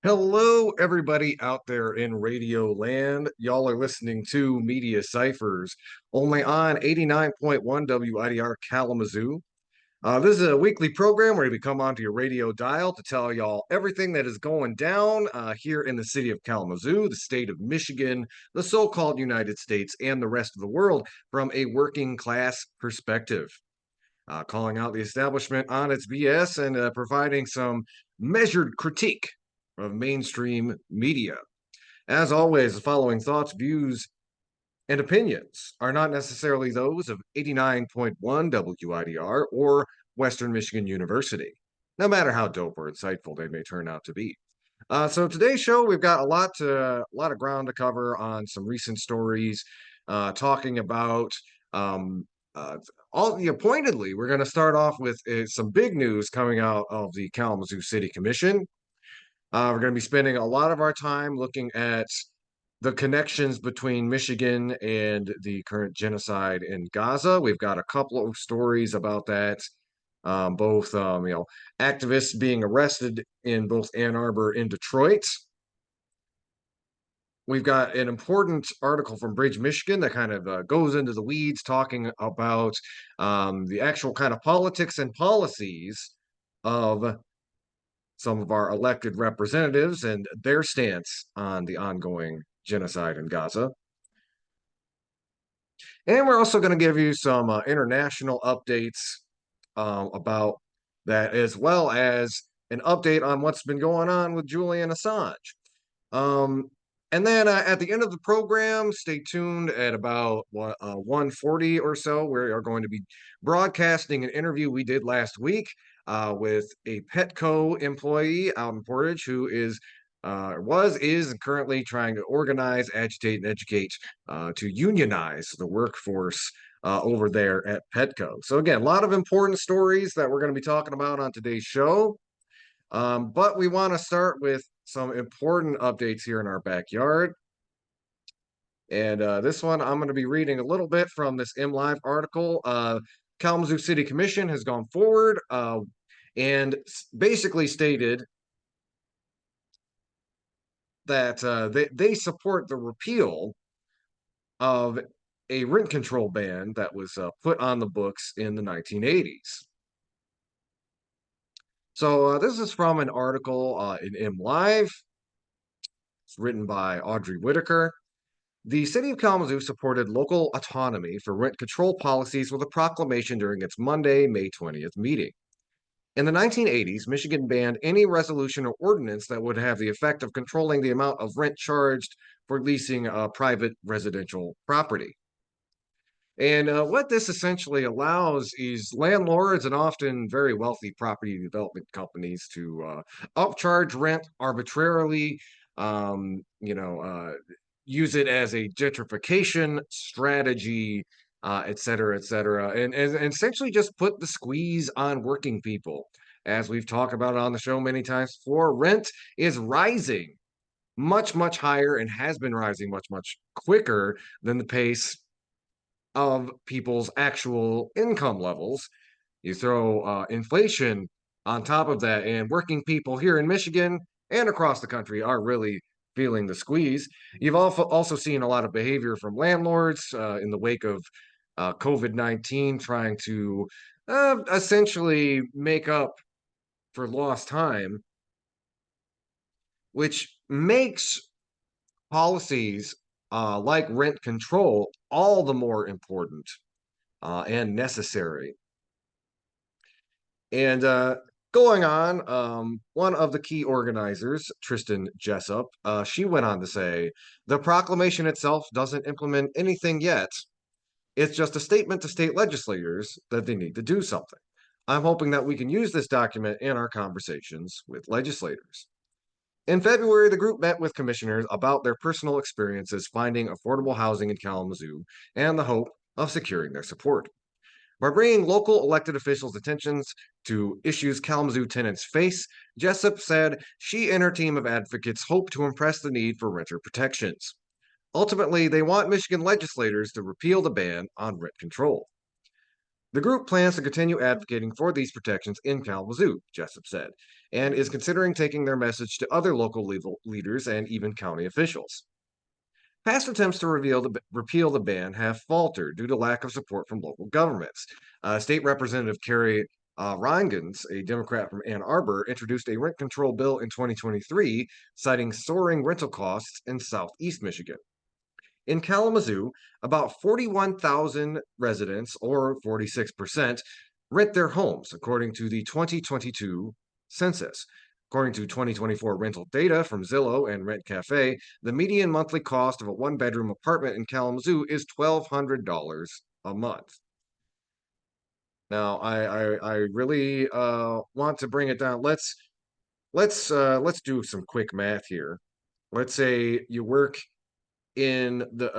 Hello, everybody out there in radio land. Y'all are listening to Media Cyphers, only on 89.1 WIDR Kalamazoo. This is a weekly program where we come onto your radio dial to tell y'all everything that is going down here in the city of Kalamazoo, the state of Michigan, the so-called United States, and the rest of the world from a working class perspective. Calling out the establishment on its BS and providing some measured critique of mainstream media. As always, the following thoughts, views, and opinions are not necessarily those of 89.1 WIDR or Western Michigan University, no matter how dope or insightful they may turn out to be. So today's show, we've got a lot of ground to cover on some recent stories, talking about uh, pointedly. We're going to start off with some big news coming out of the Kalamazoo City Commission. We're going to be spending a lot of our time looking at the connections between Michigan and the current genocide in Gaza. We've got a couple of stories about that. Both, activists being arrested in both Ann Arbor and Detroit. We've got an important article from Bridge, Michigan that kind of goes into the weeds, talking about the actual kind of politics and policies of some of our elected representatives and their stance on the ongoing genocide in Gaza. And we're also going to give you some international updates about that, as well as an update on what's been going on with Julian Assange. Um, and then at the end of the program, stay tuned at about 1:40 or so. We are going to be broadcasting an interview we did last week with a Petco employee out in Portage who is currently trying to organize, agitate, and educate to unionize the workforce over there at Petco. So again, a lot of important stories that we're going to be talking about on today's show. But we want to start with some important updates here in our backyard. And this one, I'm going to be reading a little bit from this MLive article. Kalamazoo City Commission has gone forward and basically stated that they support the repeal of a rent control ban that was put on the books in the 1980s. So this is from an article in MLive. It's written by Audrey Whitaker. The city of Kalamazoo supported local autonomy for rent control policies with a proclamation during its Monday, May 20th meeting. In the 1980s, Michigan banned any resolution or ordinance that would have the effect of controlling the amount of rent charged for leasing private residential property. And what this essentially allows is landlords and often very wealthy property development companies to upcharge rent arbitrarily, use it as a gentrification strategy, et cetera, et cetera, and essentially just put the squeeze on working people. As we've talked about on the show many times before, rent is rising much, much higher and has been rising much, much quicker than the pace of people's actual income levels. You throw inflation on top of that, and working people here in Michigan and across the country are really feeling the squeeze. You've also seen a lot of behavior from landlords in the wake of COVID-19 trying to essentially make up for lost time, which makes policies like rent control all the more important and necessary. And going on, one of the key organizers, Tristan Jessup, she went on to say, the proclamation itself doesn't implement anything yet. It's just a statement to state legislators that they need to do something. I'm hoping that we can use this document in our conversations with legislators. In February, the group met with commissioners about their personal experiences finding affordable housing in Kalamazoo and the hope of securing their support. By bringing local elected officials' attentions to issues Kalamazoo tenants face, Jessup said she and her team of advocates hope to impress the need for renter protections. Ultimately, they want Michigan legislators to repeal the ban on rent control. The group plans to continue advocating for these protections in Kalamazoo, Jessup said, and is considering taking their message to other local leaders and even county officials. Past attempts to repeal the ban have faltered due to lack of support from local governments. State Representative Carrie Reingans, a Democrat from Ann Arbor, introduced a rent control bill in 2023, citing soaring rental costs in southeast Michigan. In Kalamazoo, about 41,000 residents, or 46%, rent their homes, according to the 2022 census. According to 2024 rental data from Zillow and Rent Cafe, the median monthly cost of a one-bedroom apartment in Kalamazoo is $1,200 a month. Now, I really want to bring it down. Let's do some quick math here. Let's say you work in the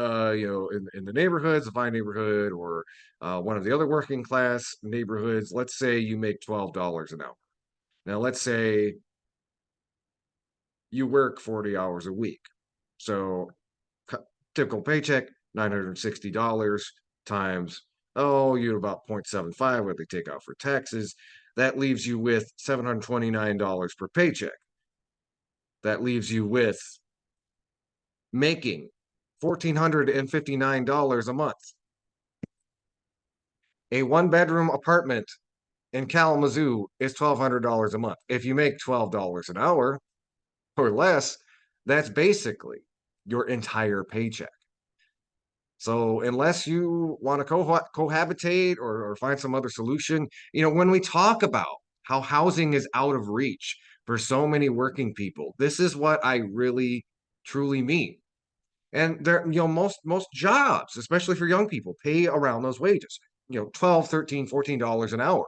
in the neighborhoods, the Vine neighborhood, or one of the other working class neighborhoods. Let's say you make $12 an hour. Now, let's say you work 40 hours a week. So typical paycheck, $960 times, you about 0.75 what they take out for taxes. That leaves you with $729 per paycheck. That leaves you with making $1,459 a month. A one-bedroom apartment in Kalamazoo is $1,200 a month. If you make $12 an hour or less, that's basically your entire paycheck. So unless you want to cohabitate or find some other solution, when we talk about how housing is out of reach for so many working people, this is what I really truly mean. And there, most jobs, especially for young people, pay around those wages, $12, $13, $14 an hour.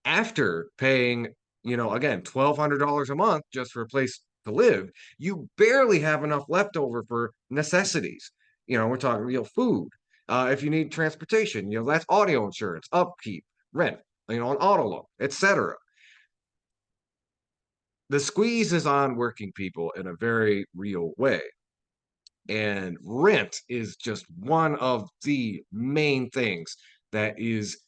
After paying, again, $1,200 a month just for a place to live, you barely have enough left over for necessities. We're talking, food. If you need transportation, that's audio insurance, upkeep, rent, an auto loan, etc. The squeeze is on working people in a very real way. And rent is just one of the main things that is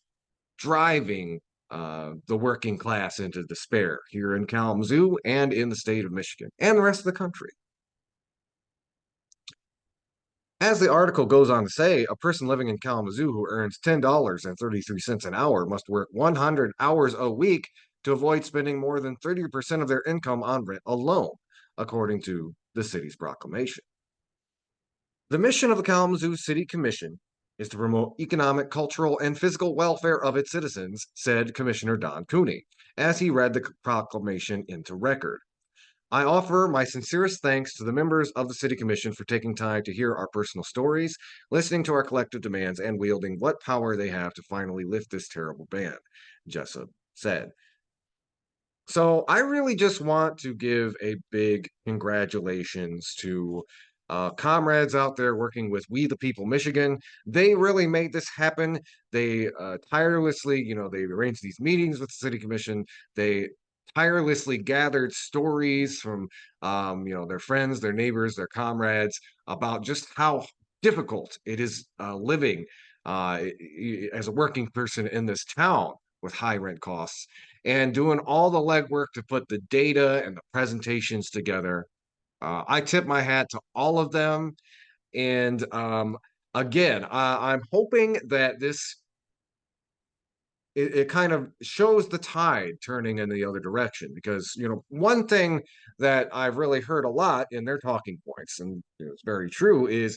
driving the working class into despair here in Kalamazoo and in the state of Michigan and the rest of the country. As the article goes on to say, a person living in Kalamazoo who earns $10.33 an hour must work 100 hours a week to avoid spending more than 30% of their income on rent alone, according to the city's proclamation. The mission of the Kalamazoo City Commission is to promote economic, cultural, and physical welfare of its citizens, said Commissioner Don Cooney, as he read the proclamation into record. I offer my sincerest thanks to the members of the City Commission for taking time to hear our personal stories, listening to our collective demands, and wielding what power they have to finally lift this terrible ban, Jessup said. So I really just want to give a big congratulations to comrades out there working with We the People Michigan. They really made this happen. They tirelessly, they arranged these meetings with the city commission. They tirelessly gathered stories from, their friends, their neighbors, their comrades about just how difficult it is living as a working person in this town with high rent costs, and doing all the legwork to put the data and the presentations together. I tip my hat to all of them. And again, I'm hoping that it kind of shows the tide turning in the other direction, because one thing that I've really heard a lot in their talking points, and it's very true, is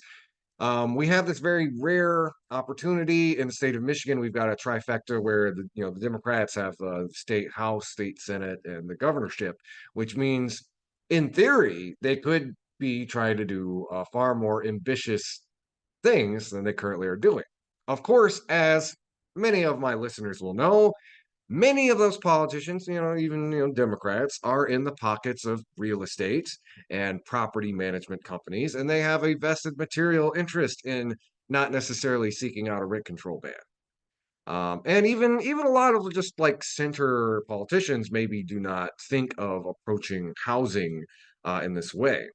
we have this very rare opportunity in the state of Michigan. We've got a trifecta where the Democrats have the state House, state Senate, and the governorship, which means in theory they could be trying to do far more ambitious things than they currently are doing. Of course, as many of my listeners will know, many of those politicians, even Democrats, are in the pockets of real estate and property management companies, and they have a vested material interest in not necessarily seeking out a rent control ban. And even a lot of just like center politicians maybe do not think of approaching housing in this way.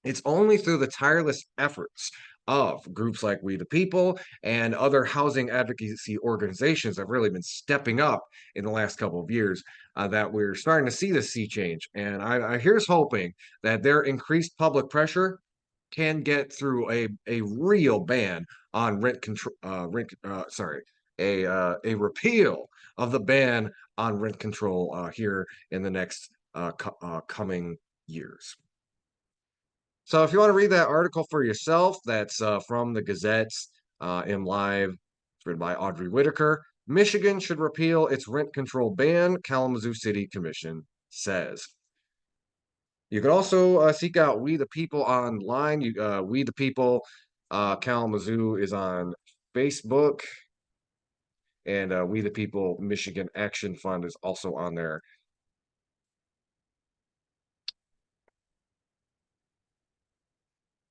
It's only through the tireless efforts of. Groups like We the People and other housing advocacy organizations have really been stepping up in the last couple of years, that we're starting to see this sea change. And here's hoping that their increased public pressure can get through a real ban on rent control, a repeal of the ban on rent control here in the next coming years. So if you want to read that article for yourself, that's from the Gazette, in Live. It's written by Audrey Whitaker. Michigan should repeal its rent control ban, Kalamazoo City Commission says. You can also seek out We the People online. We the People Kalamazoo is on Facebook, and We the People Michigan Action Fund is also on there.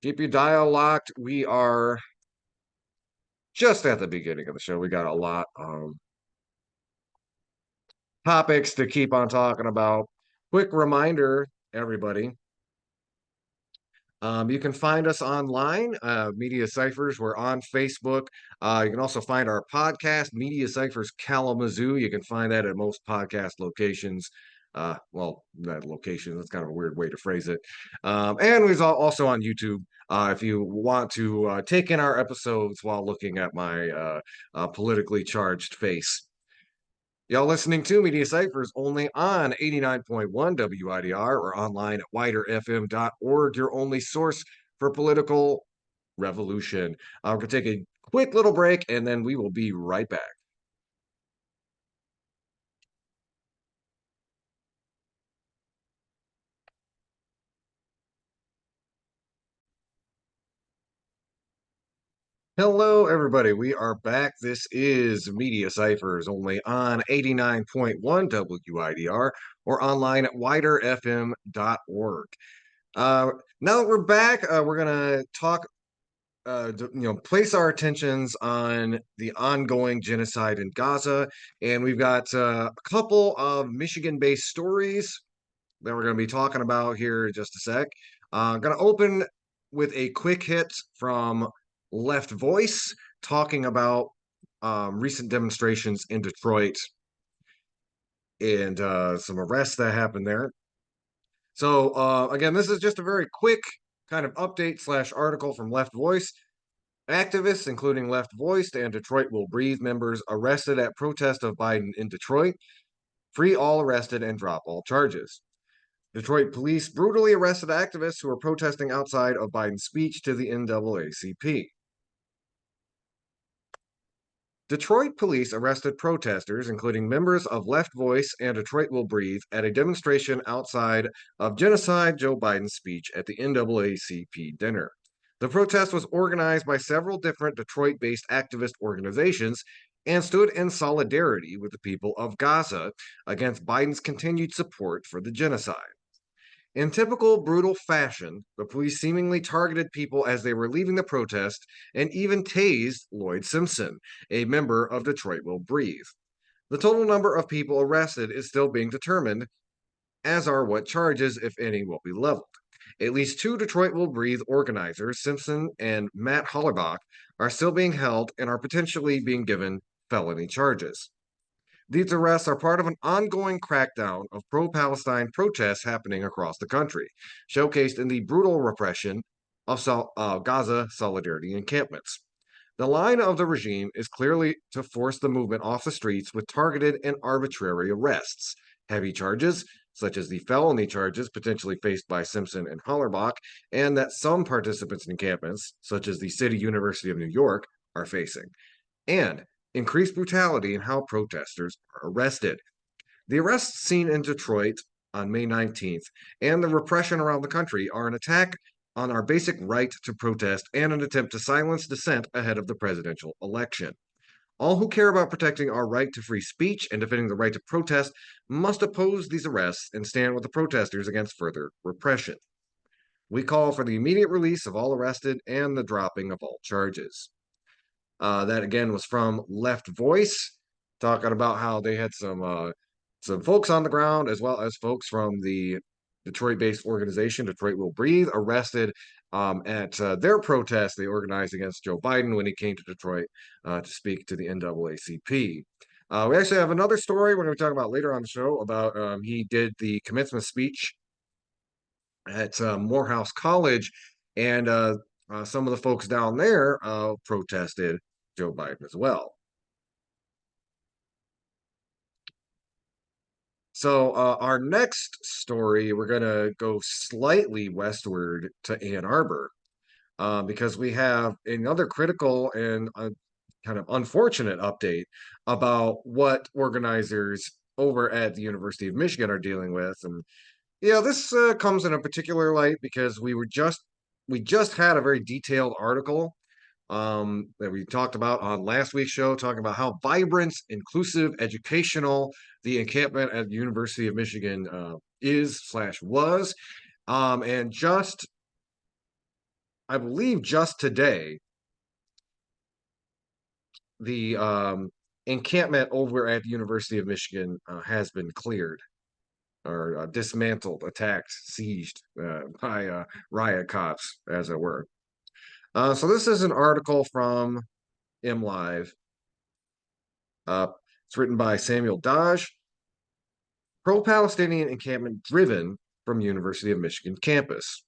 Keep your dial locked. We are just at the beginning of the show. We got a lot topics to keep on talking about. Quick reminder, everybody. You can find us online, Media Cyphers. We're on Facebook. You can also find our podcast, Media Cyphers Kalamazoo. You can find that at most podcast locations. Well, that location, that's kind of a weird way to phrase it. And we're also on YouTube if you want to take in our episodes while looking at my politically charged face. Y'all listening to Media Cyphers only on 89.1 WIDR or online at widerfm.org, your only source for political revolution. We're going to take a quick little break and then we will be right back. Hello, everybody. We are back. This is Media Cyphers only on 89.1 WIDR or online at widerfm.org. Now that we're back, we're going to talk, place our attentions on the ongoing genocide in Gaza. And we've got a couple of Michigan-based stories that we're going to be talking about here in just a sec. I'm going to open with a quick hit from Left Voice talking about recent demonstrations in Detroit and some arrests that happened there. So again, this is just a very quick kind of update / article from Left Voice. Activists, including Left Voice and Detroit Will Breathe members, arrested at protest of Biden in Detroit. Free all arrested and drop all charges. Detroit police brutally arrested activists who were protesting outside of Biden's speech to the NAACP. Detroit police arrested protesters, including members of Left Voice and Detroit Will Breathe, at a demonstration outside of Genocide Joe Biden's speech at the NAACP dinner. The protest was organized by several different Detroit-based activist organizations and stood in solidarity with the people of Gaza against Biden's continued support for the genocide. In typical brutal fashion, the police seemingly targeted people as they were leaving the protest and even tased Lloyd Simpson, a member of Detroit Will Breathe. The total number of people arrested is still being determined, as are what charges, if any, will be leveled. At least 2 Detroit Will Breathe organizers, Simpson and Matt Hollerbach, are still being held and are potentially being given felony charges. These arrests are part of an ongoing crackdown of pro-Palestine protests happening across the country, showcased in the brutal repression of Gaza solidarity encampments. The line of the regime is clearly to force the movement off the streets with targeted and arbitrary arrests, heavy charges, such as the felony charges potentially faced by Simpson and Hollerbach, and that some participants in encampments, such as the City University of New York, are facing, and increased brutality in how protesters are arrested. The arrests seen in Detroit on May 19th and the repression around the country are an attack on our basic right to protest and an attempt to silence dissent ahead of the presidential election. All who care about protecting our right to free speech and defending the right to protest must oppose these arrests and stand with the protesters against further repression. We call for the immediate release of all arrested and the dropping of all charges. That again was from Left Voice, talking about how they had some folks on the ground as well as folks from the Detroit-based organization Detroit Will Breathe arrested at their protest they organized against Joe Biden when he came to Detroit to speak to the NAACP. We actually have another story we're going to talk about later on the show about he did the commencement speech at Morehouse College, and some of the folks down there protested Joe Biden as well. So our next story, we're going to go slightly westward to Ann Arbor because we have another critical and kind of unfortunate update about what organizers over at the University of Michigan are dealing with. And this comes in a particular light because we just had a very detailed article that we talked about on last week's show, talking about how vibrant, inclusive, educational the encampment at the University of Michigan is/was. And I believe just today, the encampment over at the University of Michigan has been cleared or dismantled, attacked, sieged by riot cops, as it were. So this is an article from MLive. It's written by Samuel Dodge. Pro-Palestinian encampment driven from University of Michigan campus.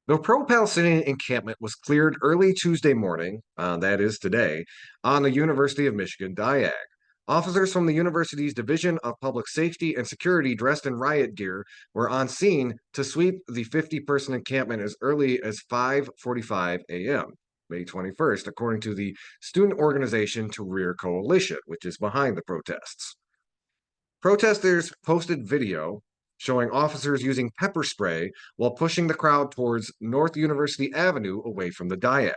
The pro-Palestinian encampment was cleared early Tuesday morning, that is today, on the University of Michigan Diag. Officers from the university's Division of Public Safety and Security dressed in riot gear were on scene to sweep the 50-person encampment as early as 5:45 a.m., May 21st, according to the student organization Tahrir Coalition, which is behind the protests. Protesters posted video showing officers using pepper spray while pushing the crowd towards North University Avenue away from the Diag.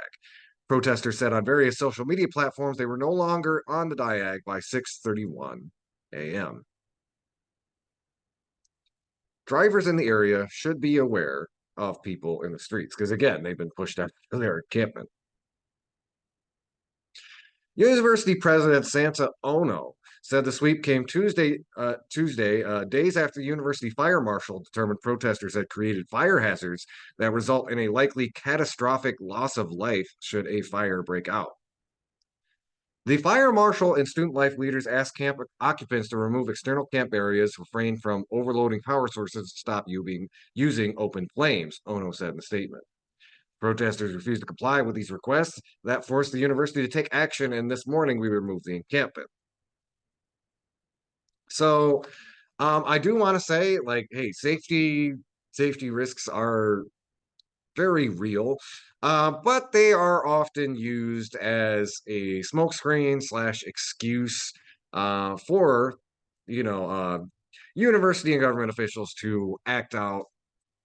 Protesters said on various social media platforms they were no longer on the Diag by 6:31 a.m. Drivers in the area should be aware of people in the streets because, again, they've been pushed out of their encampment. University President Santa Ono said the sweep came Tuesday, days after the university fire marshal determined protesters had created fire hazards that result in a likely catastrophic loss of life should a fire break out. The fire marshal and student life leaders asked camp occupants to remove external camp areas, refrain from overloading power sources, to stop using open flames, Ono said in the statement. Protesters refused to comply with these requests. That forced the university to take action, and this morning we removed the encampment. So I do want to say, like, hey, safety risks are very real, but they are often used as a smokescreen / excuse for, university and government officials to act out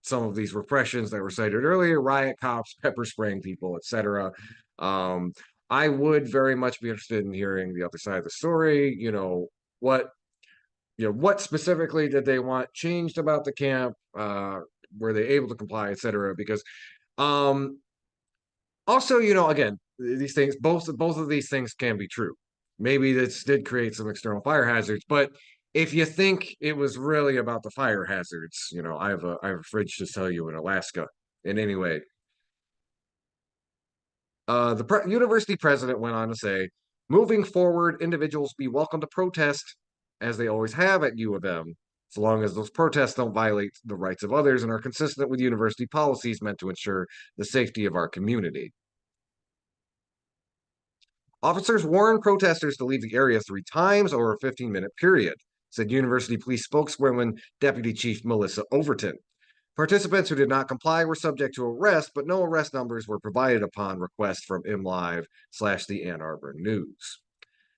some of these repressions that were cited earlier, riot cops, pepper spraying people, etc. I would very much be interested in hearing the other side of the story. What specifically did they want changed about the camp? Were they able to comply, etc.? Because also, again, these things, both of these things can be true. Maybe this did create some external fire hazards, but if you think it was really about the fire hazards, I have a fridge to sell you in Alaska. And anyway, the university president went on to say, moving forward, individuals be welcome to protest as they always have at U of M, so long as those protests don't violate the rights of others and are consistent with university policies meant to ensure the safety of our community. Officers warned protesters to leave the area 3 times over a 15-minute period, said University Police spokeswoman Deputy Chief Melissa Overton. Participants who did not comply were subject to arrest, but no arrest numbers were provided upon request from MLive / the Ann Arbor News.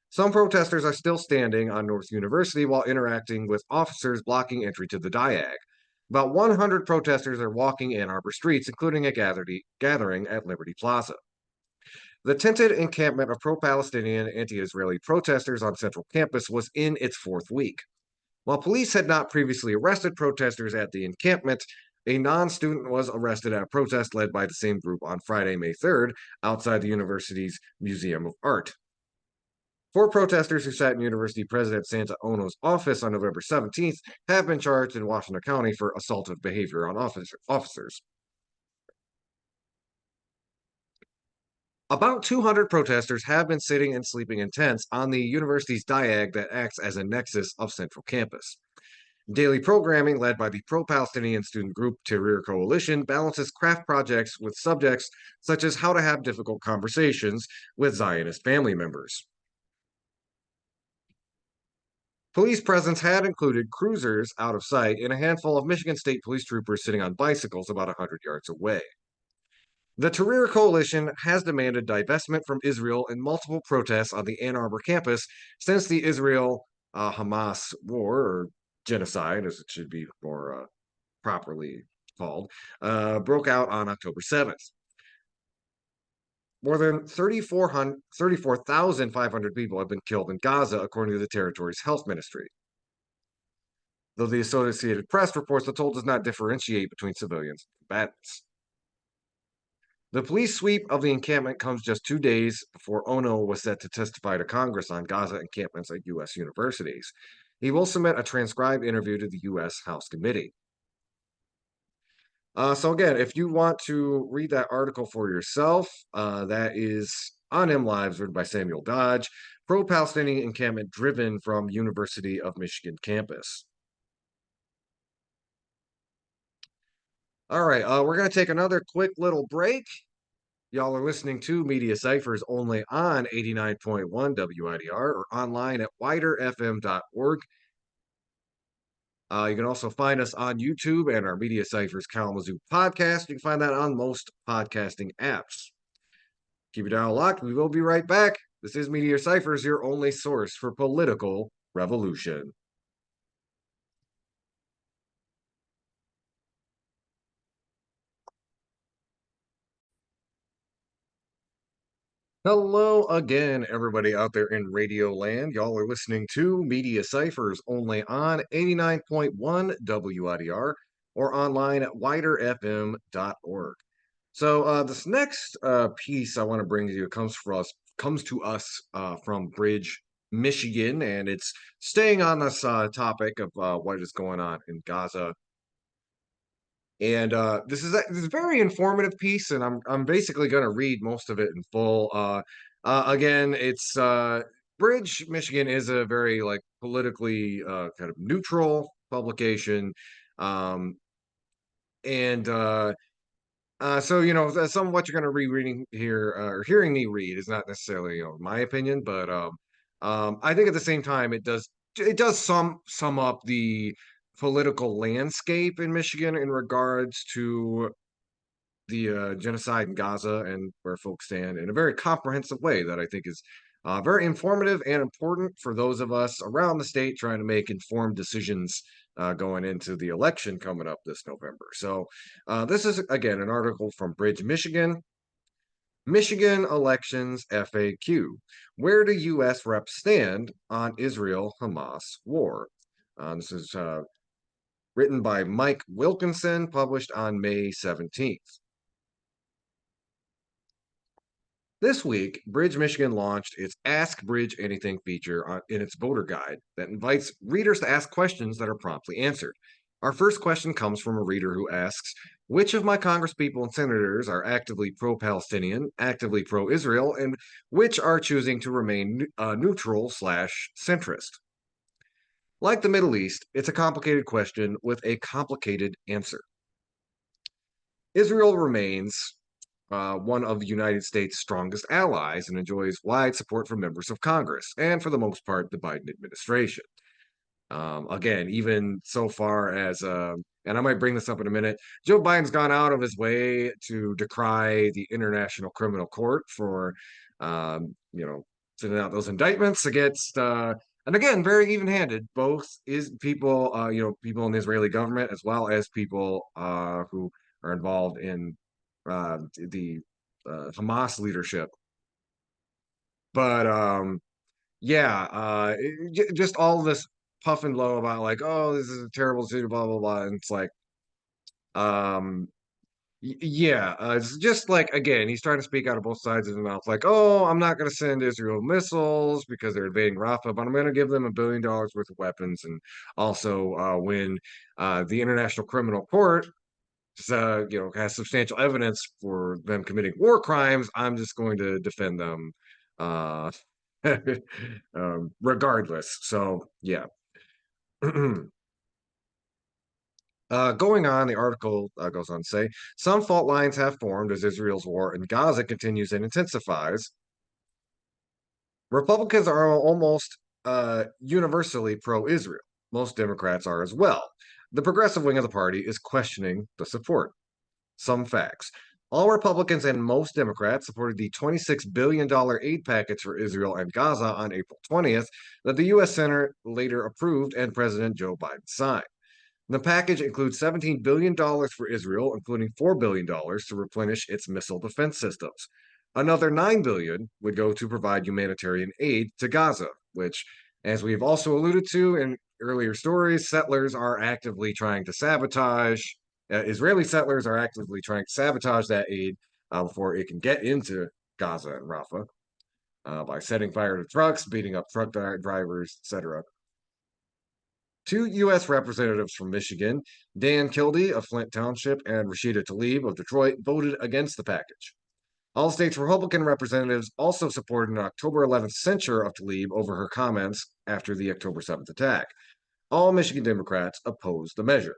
Some protesters are still standing on North University while interacting with officers blocking entry to the Diag. About 100 protesters are walking Ann Arbor streets, including a gathering at Liberty Plaza. The tented encampment of pro-Palestinian anti-Israeli protesters on Central Campus was in its 4th week. While police had not previously arrested protesters at the encampment, a non-student was arrested at a protest led by the same group on Friday, May 3rd, outside the university's Museum of Art. 4 protesters who sat in University President Santa Ono's office on November 17th have been charged in Washington County for assaultive behavior on officers. About 200 protesters have been sitting and sleeping in tents on the university's diag that acts as a nexus of Central Campus. Daily programming, led by the pro-Palestinian student group Tahrir Coalition, balances craft projects with subjects such as how to have difficult conversations with Zionist family members. Police presence had included cruisers out of sight and a handful of Michigan State Police troopers sitting on bicycles about 100 yards away. The Tahrir Coalition has demanded divestment from Israel in multiple protests on the Ann Arbor campus since the Israel-Hamas war, or genocide, as it should be more properly called, broke out on October 7th. More than 34,500 people have been killed in Gaza, according to the territory's health ministry. Though the Associated Press reports the toll does not differentiate between civilians and combatants. The police sweep of the encampment comes just 2 days before Ono was set to testify to Congress on Gaza encampments at U.S. universities. He will submit a transcribed interview to the U.S. House Committee. So again, if you want to read that article for yourself, that is on MLives, written by Samuel Dodge, pro-Palestinian encampment driven from University of Michigan campus. All right, we're going to take another quick little break. Y'all are listening to Media Cyphers only on 89.1 WIDR or online at widerfm.org. You can also find us on YouTube and our Media Cyphers Kalamazoo podcast. You can find that on most podcasting apps. Keep your dial locked. We will be right back. This is Media Cyphers, your only source for political revolution. Hello again, everybody out there in Radio Land. Y'all are listening to Media Cyphers only on 89.1 WIDR or online at widerfm.org. So this next piece I want to bring to you comes to us from Bridge, Michigan, and it's staying on this topic of what is going on in Gaza. And this is a very informative piece, and I'm basically going to read most of it in full. Again, it's Bridge, Michigan is a very like politically kind of neutral publication, and so some of what you're going to be reading here or hearing me read is not necessarily my opinion, but I think at the same time it does sum up the political landscape in Michigan in regards to the genocide in Gaza and where folks stand in a very comprehensive way that I think is very informative and important for those of us around the state trying to make informed decisions going into the election coming up this November. So this is, again, an article from Bridge, Michigan. Michigan elections FAQ. Where do U.S. reps stand on Israel-Hamas war? This is written by Mike Wilkinson, published on May 17th. This week, Bridge, Michigan launched its Ask Bridge Anything feature in its voter guide that invites readers to ask questions that are promptly answered. Our first question comes from a reader who asks, which of my congresspeople and senators are actively pro-Palestinian, actively pro-Israel, and which are choosing to remain neutral/centrist? Like the Middle East, it's a complicated question with a complicated answer. Israel remains one of the United States' strongest allies and enjoys wide support from members of Congress and, for the most part, the Biden administration. Again, even so far as, and I might bring this up in a minute, Joe Biden's gone out of his way to decry the International Criminal Court for, sending out those indictments against, and again, very even-handed, both people, people in the Israeli government as well as people who are involved in the Hamas leadership. But just all this puff and blow about like, oh, this is a terrible city, blah blah blah, and it's like, Yeah, it's just like, again, he's trying to speak out of both sides of his mouth, like, oh, I'm not going to send Israel missiles because they're invading Rafah, but I'm going to give them $1 billion worth of weapons, and also when the International Criminal Court, has substantial evidence for them committing war crimes, I'm just going to defend them, uh, regardless. So, yeah. Going on, the article goes on to say some fault lines have formed as Israel's war in Gaza continues and intensifies. Republicans are almost universally pro Israel. Most Democrats are as well. The progressive wing of the party is questioning the support. Some facts. All Republicans and most Democrats supported the $26 billion aid package for Israel and Gaza on April 20th that the U.S. Senate later approved and President Joe Biden signed. The package includes $17 billion for Israel, including $4 billion to replenish its missile defense systems. Another $9 billion would go to provide humanitarian aid to Gaza, which, as we've also alluded to in earlier stories, settlers are actively trying to sabotage. Israeli settlers are actively trying to sabotage that aid before it can get into Gaza and Rafah by setting fire to trucks, beating up truck drivers, etc. Two U.S. representatives from Michigan, Dan Kildee of Flint Township and Rashida Tlaib of Detroit, voted against the package. All states' Republican representatives also supported an October 11th censure of Tlaib over her comments after the October 7th attack. All Michigan Democrats opposed the measure.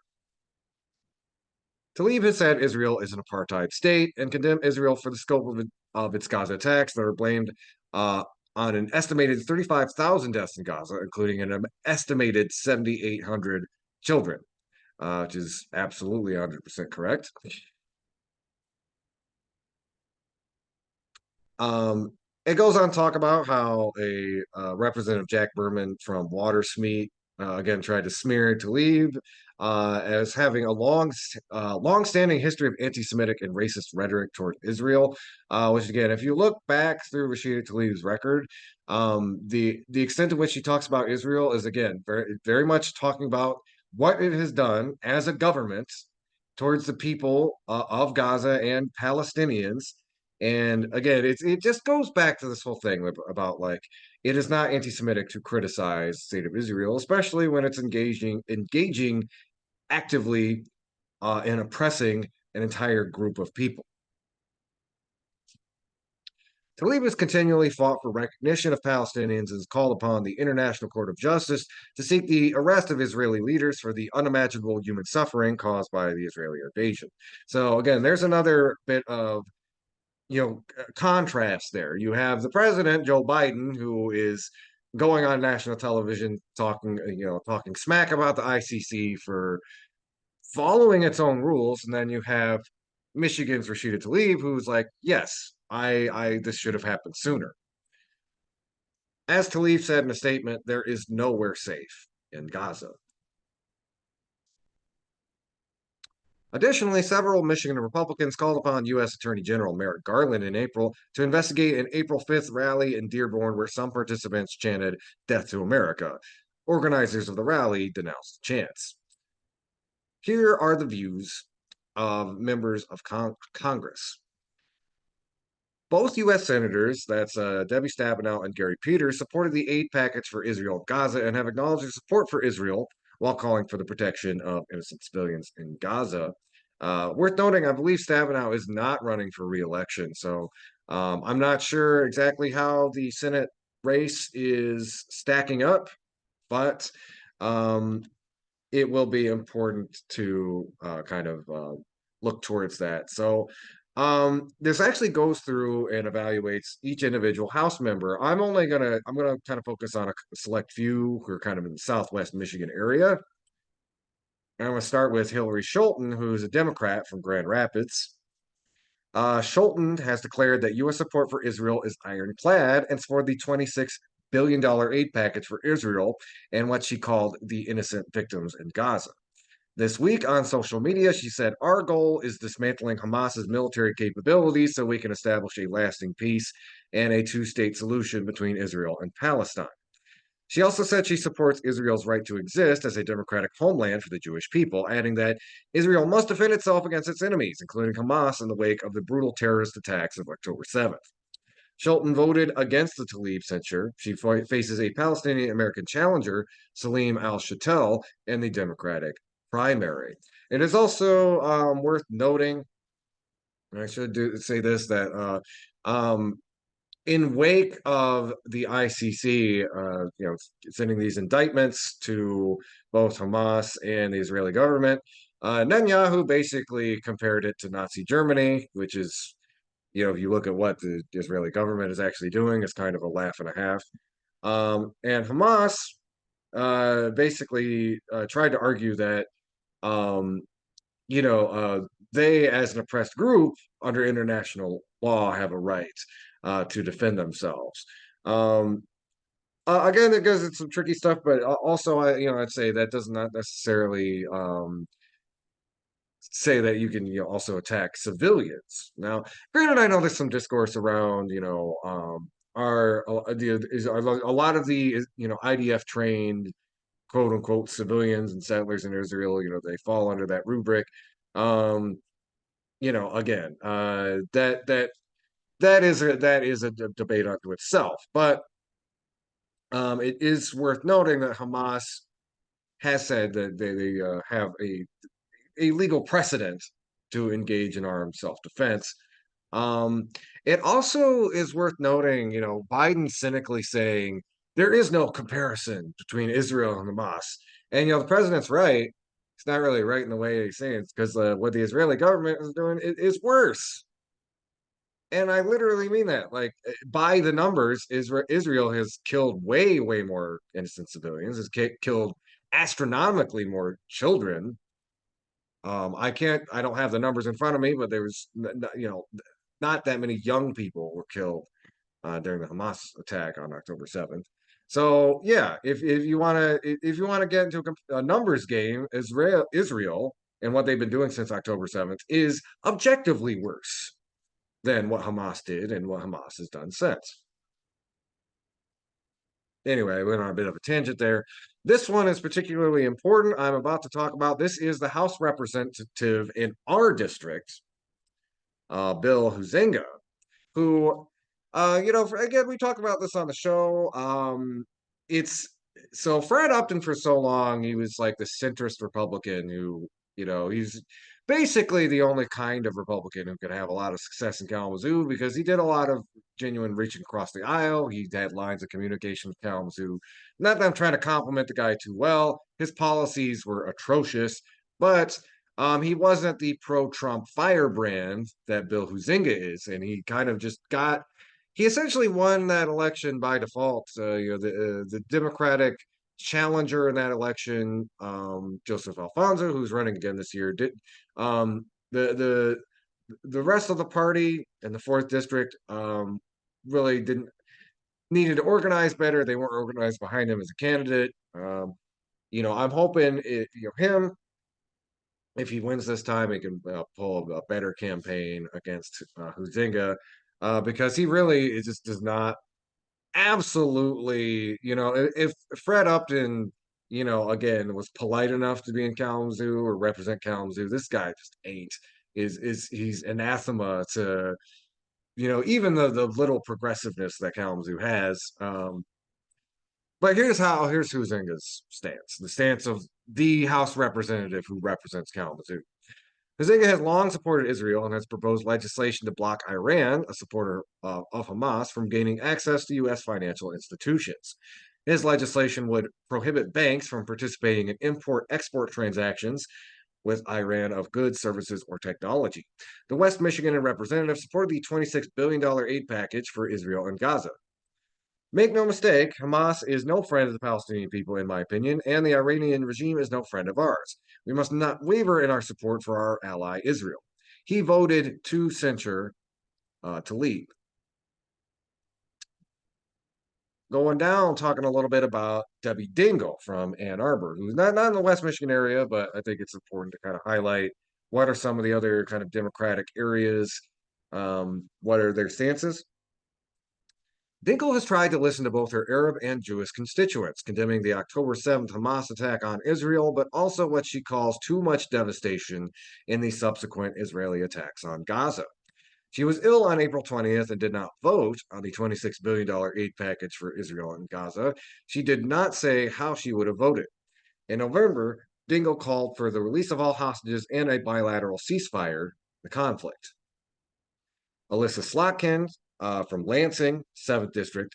Tlaib has said Israel is an apartheid state and condemned Israel for the scope of its Gaza attacks that are blamed uh, on an estimated 35,000 deaths in Gaza, including an estimated 7,800 children, which is absolutely 100% correct. Um, it goes on to talk about how a Representative Jack Berman from Watersmeet again tried to smear Tlaib as having a long-standing history of anti-Semitic and racist rhetoric toward Israel. Which again, if you look back through Rashida Tlaib's record, the extent to which she talks about Israel is again very much talking about what it has done as a government towards the people of Gaza and Palestinians. And again, it just goes back to this whole thing about like it is not anti-Semitic to criticize the state of Israel, especially when it's engaging actively in oppressing an entire group of people. Tlaib has continually fought for recognition of Palestinians and has called upon the International Court of Justice to seek the arrest of Israeli leaders for the unimaginable human suffering caused by the Israeli invasion. So again, there's another bit of contrast there. You have the president, Joe Biden, who is going on national television talking smack about the ICC for following its own rules, and then you have Michigan's Rashida Tlaib, who's like, yes, I this should have happened sooner. As Tlaib said in a statement, there is nowhere safe in Gaza. Additionally, several Michigan Republicans called upon U.S. Attorney General Merrick Garland in April to investigate an April 5th rally in Dearborn where some participants chanted, "Death to America." Organizers of the rally denounced the chants. Here are the views of members of Congress. Both U.S. senators, that's Debbie Stabenow and Gary Peters, supported the aid package for Israel and Gaza and have acknowledged their support for Israel while calling for the protection of innocent civilians in Gaza. Worth noting, I believe Stabenow is not running for re-election, so I'm not sure exactly how the Senate race is stacking up, but it will be important to kind of look towards that. So this actually goes through and evaluates each individual House member. I'm gonna kind of focus on a select few who are kind of in the Southwest Michigan area. And I'm gonna start with Hillary Scholten, who's a Democrat from Grand Rapids. Scholten has declared that U.S. support for Israel is ironclad and for the $26 billion aid package for Israel and what she called the innocent victims in Gaza. This week on social media, she said, "Our goal is dismantling Hamas's military capabilities so we can establish a lasting peace and a two-state solution between Israel and Palestine." She also said she supports Israel's right to exist as a democratic homeland for the Jewish people, adding that Israel must defend itself against its enemies, including Hamas, in the wake of the brutal terrorist attacks of October 7th. Shelton voted against the Tlaib censure. She faces a Palestinian American challenger, Salim al Shatel, in the Democratic primary. It is also worth noting, and I should say this, that in wake of the ICC, sending these indictments to both Hamas and the Israeli government, Netanyahu basically compared it to Nazi Germany, which is, if you look at what the Israeli government is actually doing, it's kind of a laugh and a half. And Hamas basically tried to argue that, um, they, as an oppressed group under international law, have a right to defend themselves. Again, it goes into some tricky stuff, but also, I'd say that does not necessarily say that you can, also attack civilians. Now, granted, I know there's some discourse around, are a lot of the, IDF trained quote unquote civilians and settlers in Israel, they fall under that rubric. Um, again, that is a debate unto itself. But it is worth noting that Hamas has said that they have a legal precedent to engage in armed self-defense. Um, it also is worth noting, Biden cynically saying there is no comparison between Israel and Hamas. And, the president's right. It's not really right in the way he's saying it, because what the Israeli government is doing is worse. And I literally mean that. Like, by the numbers, Israel has killed way, way more innocent civilians, has killed astronomically more children. I don't have the numbers in front of me, but there was, not that many young people were killed during the Hamas attack on October 7th. So yeah, if you want to get into a numbers game, Israel and what they've been doing since October 7th is objectively worse than what Hamas did and what Hamas has done since. Anyway, I went on a bit of a tangent there. This one is particularly important. I'm about to talk about this is the House representative in our district, Bill Huizenga, who, again, we talk about this on the show. It's so Fred Upton, for so long, he was like the centrist Republican who, he's basically the only kind of Republican who could have a lot of success in Kalamazoo, because he did a lot of genuine reaching across the aisle. He had lines of communication with Kalamazoo. Not that I'm trying to compliment the guy too well. His policies were atrocious, but he wasn't the pro-Trump firebrand that Bill Huizenga is, and he kind of just he essentially won that election by default. The Democratic challenger in that election, Joseph Alfonso, who's running again this year, did the rest of the party in the fourth district really didn't needed to organize better. They weren't organized behind him as a candidate. I'm hoping him, if he wins this time, he can pull a better campaign against Huizenga, because he really just does not absolutely, if Fred Upton, again, was polite enough to be in Kalamazoo or represent Kalamazoo, this guy just ain't. He's anathema to, even the little progressiveness that Kalamazoo has. But here's Huizenga's stance, the stance of the House representative who represents Kalamazoo. Huizenga has long supported Israel and has proposed legislation to block Iran, a supporter of Hamas, from gaining access to U.S. financial institutions. His legislation would prohibit banks from participating in import-export transactions with Iran of goods, services, or technology. The West Michigan representative supported the $26 billion aid package for Israel and Gaza. Make no mistake, Hamas is no friend of the Palestinian people, in my opinion, and the Iranian regime is no friend of ours. We must not waver in our support for our ally Israel. He voted to censure Tlaib. Going down, talking a little bit about Debbie Dingell from Ann Arbor, who's not in the West Michigan area, but I think it's important to kind of highlight what are some of the other kind of Democratic areas, what are their stances. Dinkel has tried to listen to both her Arab and Jewish constituents, condemning the October 7th Hamas attack on Israel, but also what she calls too much devastation in the subsequent Israeli attacks on Gaza. She was ill on April 20th and did not vote on the $26 billion aid package for Israel and Gaza. She did not say how she would have voted. In November, Dingle called for the release of all hostages and a bilateral ceasefire the conflict. Alyssa Slotkin from Lansing, 7th District.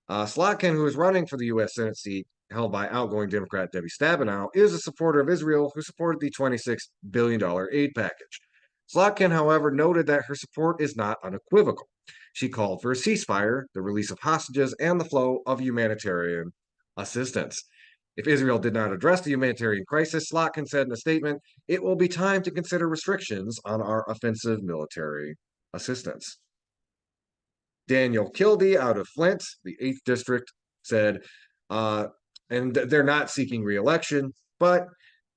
Slotkin, who is running for the U.S. Senate seat held by outgoing Democrat Debbie Stabenow, is a supporter of Israel who supported the $26 billion aid package. Slotkin, however, noted that her support is not unequivocal. She called for a ceasefire, the release of hostages, and the flow of humanitarian assistance. If Israel did not address the humanitarian crisis, Slotkin said in a statement, it will be time to consider restrictions on our offensive military assistance. Daniel Kildee out of Flint, the 8th District, said, and they're not seeking re-election, but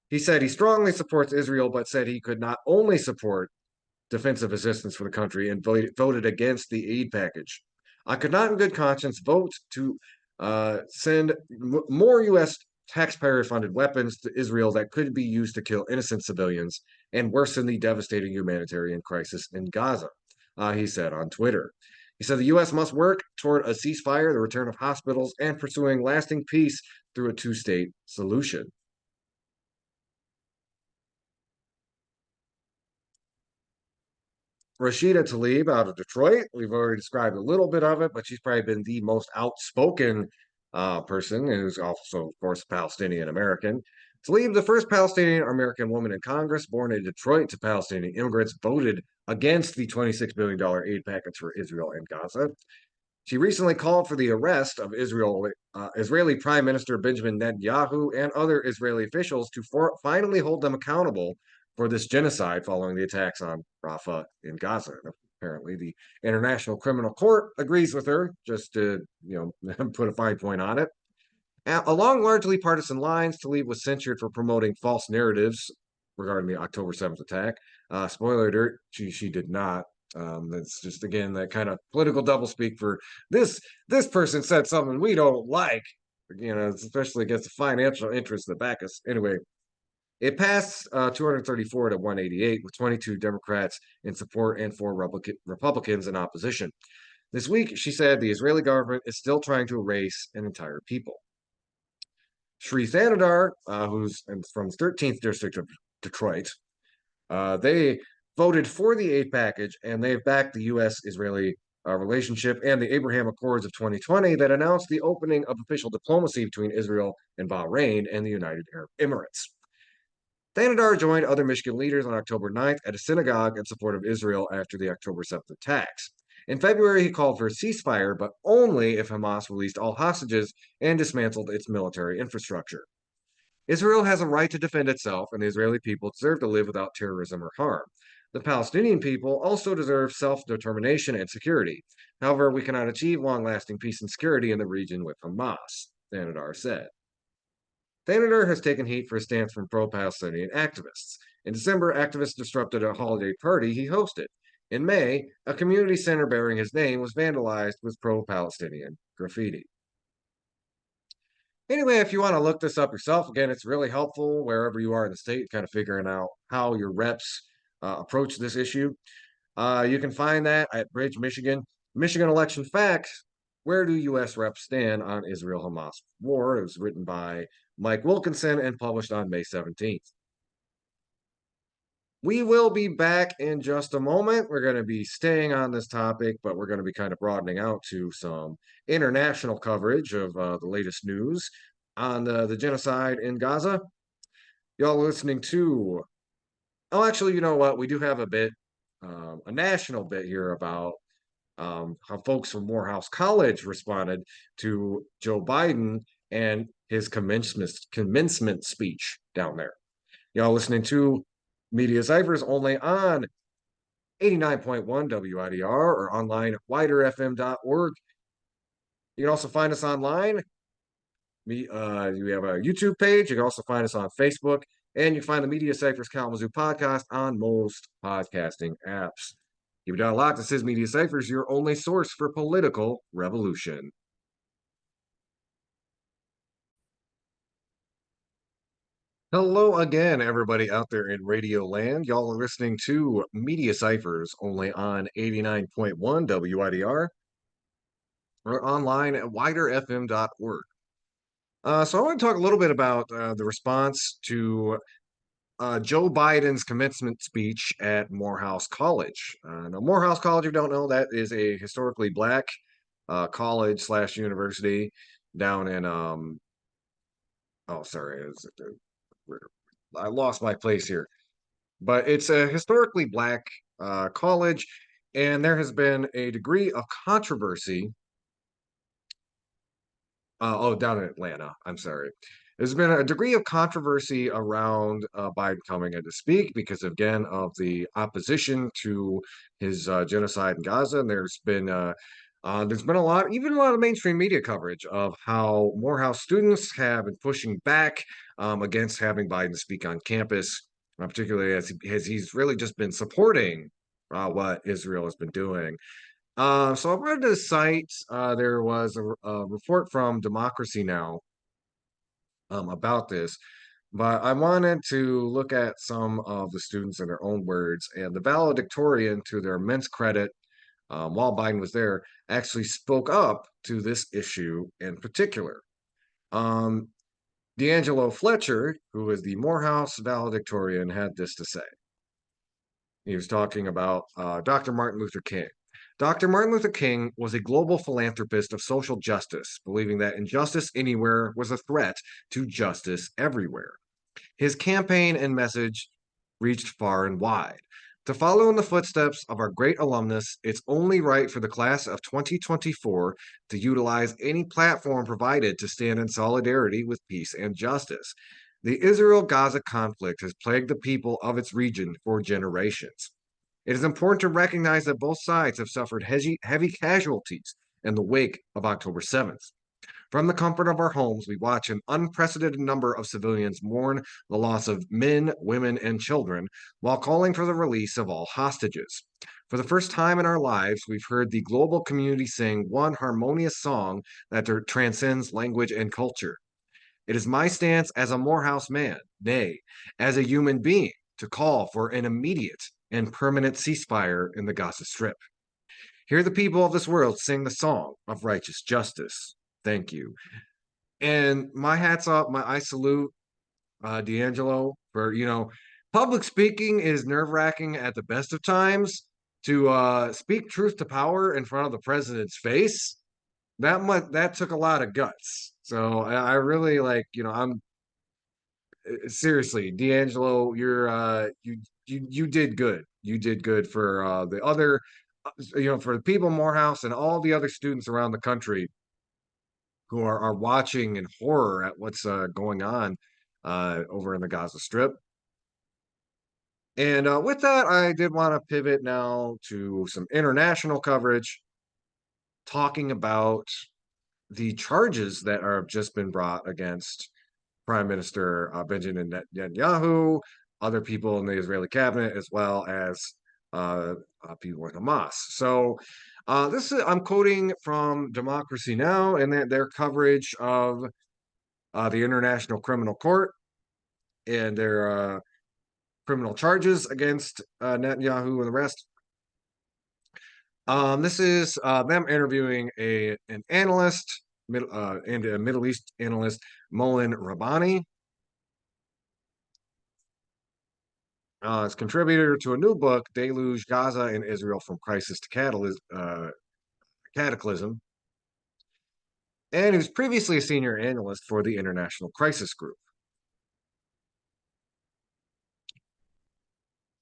he said he strongly supports Israel, but said he could not only support defensive assistance for the country and voted against the aid package. I could not in good conscience vote to send more U.S. taxpayer-funded weapons to Israel that could be used to kill innocent civilians and worsen the devastating humanitarian crisis in Gaza, he said on Twitter. He said the U.S. must work toward a ceasefire, the return of hospitals, and pursuing lasting peace through a two-state solution. Rashida Tlaib out of Detroit. We've already described a little bit of it, but she's probably been the most outspoken person, who's also, of course, Palestinian American. Tlaib, the first Palestinian American woman in Congress, born in Detroit to Palestinian immigrants, voted against the $26 billion aid package for Israel and Gaza. She recently called for the arrest of Israeli Prime Minister Benjamin Netanyahu and other Israeli officials to finally hold them accountable for this genocide following the attacks on Rafah in Gaza. Apparently, the International Criminal Court agrees with her, just to put a fine point on it. Along largely partisan lines, Tlaib was censured for promoting false narratives regarding the October 7th attack. Spoiler alert, she did not. That's just, again, that kind of political doublespeak for this person said something we don't like, especially against the financial interests that back us. Anyway, it passed 234 to 188 with 22 Democrats in support and 4 Republicans in opposition. This week, she said the Israeli government is still trying to erase an entire people. Sri Thanadar, who's from the 13th District of Detroit, they voted for the aid package, and they've backed the U.S.-Israeli relationship and the Ebrahim Accords of 2020 that announced the opening of official diplomacy between Israel and Bahrain and the United Arab Emirates. Thanadar joined other Michigan leaders on October 9th at a synagogue in support of Israel after the October 7th attacks. In February, he called for a ceasefire, but only if Hamas released all hostages and dismantled its military infrastructure. Israel has a right to defend itself, and the Israeli people deserve to live without terrorism or harm. The Palestinian people also deserve self-determination and security. However, we cannot achieve long-lasting peace and security in the region with Hamas, Thanadar said. Thanadar has taken heat for his stance from pro-Palestinian activists. In December, activists disrupted a holiday party he hosted. In May, a community center bearing his name was vandalized with pro-Palestinian graffiti. Anyway, if you want to look this up yourself, again, it's really helpful wherever you are in the state, kind of figuring out how your reps approach this issue. You can find that at Bridge, Michigan. Michigan Election Facts, where do U.S. reps stand on Israel-Hamas war? It was written by Mike Wilkinson and published on May 17th. We will be back in just a moment. We're going to be staying on this topic, but we're going to be kind of broadening out to some international coverage of the latest news on the genocide in Gaza. Y'all listening to... Oh, actually, you know what? We do have a bit, a national bit here about how folks from Morehouse College responded to Joe Biden and his commencement speech down there. Y'all listening to Media Cyphers only on 89.1 WIDR or online at widerfm.org. You can also find us online. We have a YouTube page. You can also find us on Facebook. And you can find the Media Cyphers Kalamazoo podcast on most podcasting apps. Keep it down locked. This is Media Cyphers, your only source for political revolution. Hello again, everybody out there in radio land. Y'all are listening to Media Cyphers only on 89.1 WIDR or online at widerfm.org. So I want to talk a little bit about the response to Joe Biden's commencement speech at Morehouse College. Now, Morehouse College, if you don't know, that is a historically black college slash university down in oh, sorry, I lost my place here, but it's a historically black college, and there has been a degree of controversy. Oh, down in Atlanta. I'm sorry. There's been a degree of controversy around Biden coming in to speak because, again, of the opposition to his genocide in Gaza. And there's been a lot, even a lot of mainstream media coverage of how Morehouse students have been pushing back against having Biden speak on campus, particularly as he's really just been supporting what Israel has been doing. So I wanted to cite there was a report from Democracy Now! About this, but I wanted to look at some of the students in their own words, and the valedictorian, to their immense credit, while Biden was there, actually spoke up to this issue in particular. Um, D'Angelo Fletcher, who is the Morehouse valedictorian, had this to say. He was talking about Dr. Martin Luther King. Dr. Martin Luther King was a global philanthropist of social justice, believing that injustice anywhere was a threat to justice everywhere. His campaign and message reached far and wide. To follow in the footsteps of our great alumnus, it's only right for the class of 2024 to utilize any platform provided to stand in solidarity with peace and justice. The Israel-Gaza conflict has plagued the people of its region for generations. It is important to recognize that both sides have suffered heavy casualties in the wake of October 7th. From the comfort of our homes, we watch an unprecedented number of civilians mourn the loss of men, women, and children while calling for the release of all hostages. For the first time in our lives, we've heard the global community sing one harmonious song that transcends language and culture. It is my stance as a Morehouse man, nay, as a human being, to call for an immediate and permanent ceasefire in the Gaza Strip. Hear the people of this world sing the song of righteous justice. Thank you. And my hats off, I salute D'Angelo for, public speaking is nerve-wracking at the best of times. To speak truth to power in front of the president's face, that took a lot of guts. So I really like, I'm seriously, D'Angelo, you did good. You did good for the other, for the people in Morehouse and all the other students around the country who are watching in horror at what's going on over in the Gaza Strip. And with that, I did want to pivot now to some international coverage, talking about the charges that have just been brought against Prime Minister Benjamin Netanyahu, other people in the Israeli cabinet, as well as people in Hamas. So I'm quoting from Democracy Now! And their coverage of the International Criminal Court and their criminal charges against Netanyahu and the rest. This is them interviewing an analyst and a Middle East analyst, Molen Rabbani. As contributor to a new book, Deluge, Gaza and Israel from Crisis to Cataclysm. And he was previously a senior analyst for the International Crisis Group.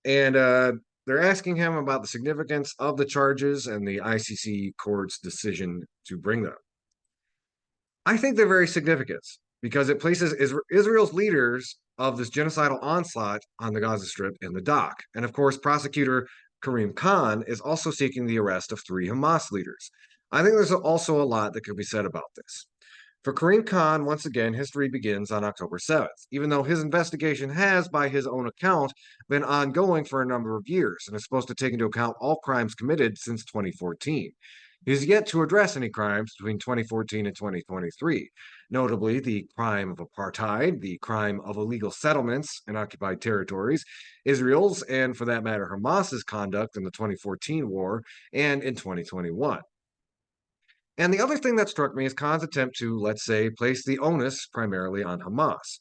And they're asking him about the significance of the charges and the ICC court's decision to bring them. I think they're very significant because it places Israel's leaders of this genocidal onslaught on the Gaza Strip in the dock. And of course, prosecutor Karim Khan is also seeking the arrest of 3 Hamas leaders. I think there's also a lot that could be said about this. For Karim Khan, once again, history begins on October 7th, even though his investigation has, by his own account, been ongoing for a number of years and is supposed to take into account all crimes committed since 2014. He has yet to address any crimes between 2014 and 2023, notably the crime of apartheid, the crime of illegal settlements in occupied territories, Israel's, and for that matter, Hamas's conduct in the 2014 war and in 2021. And the other thing that struck me is Khan's attempt to, let's say, place the onus primarily on Hamas.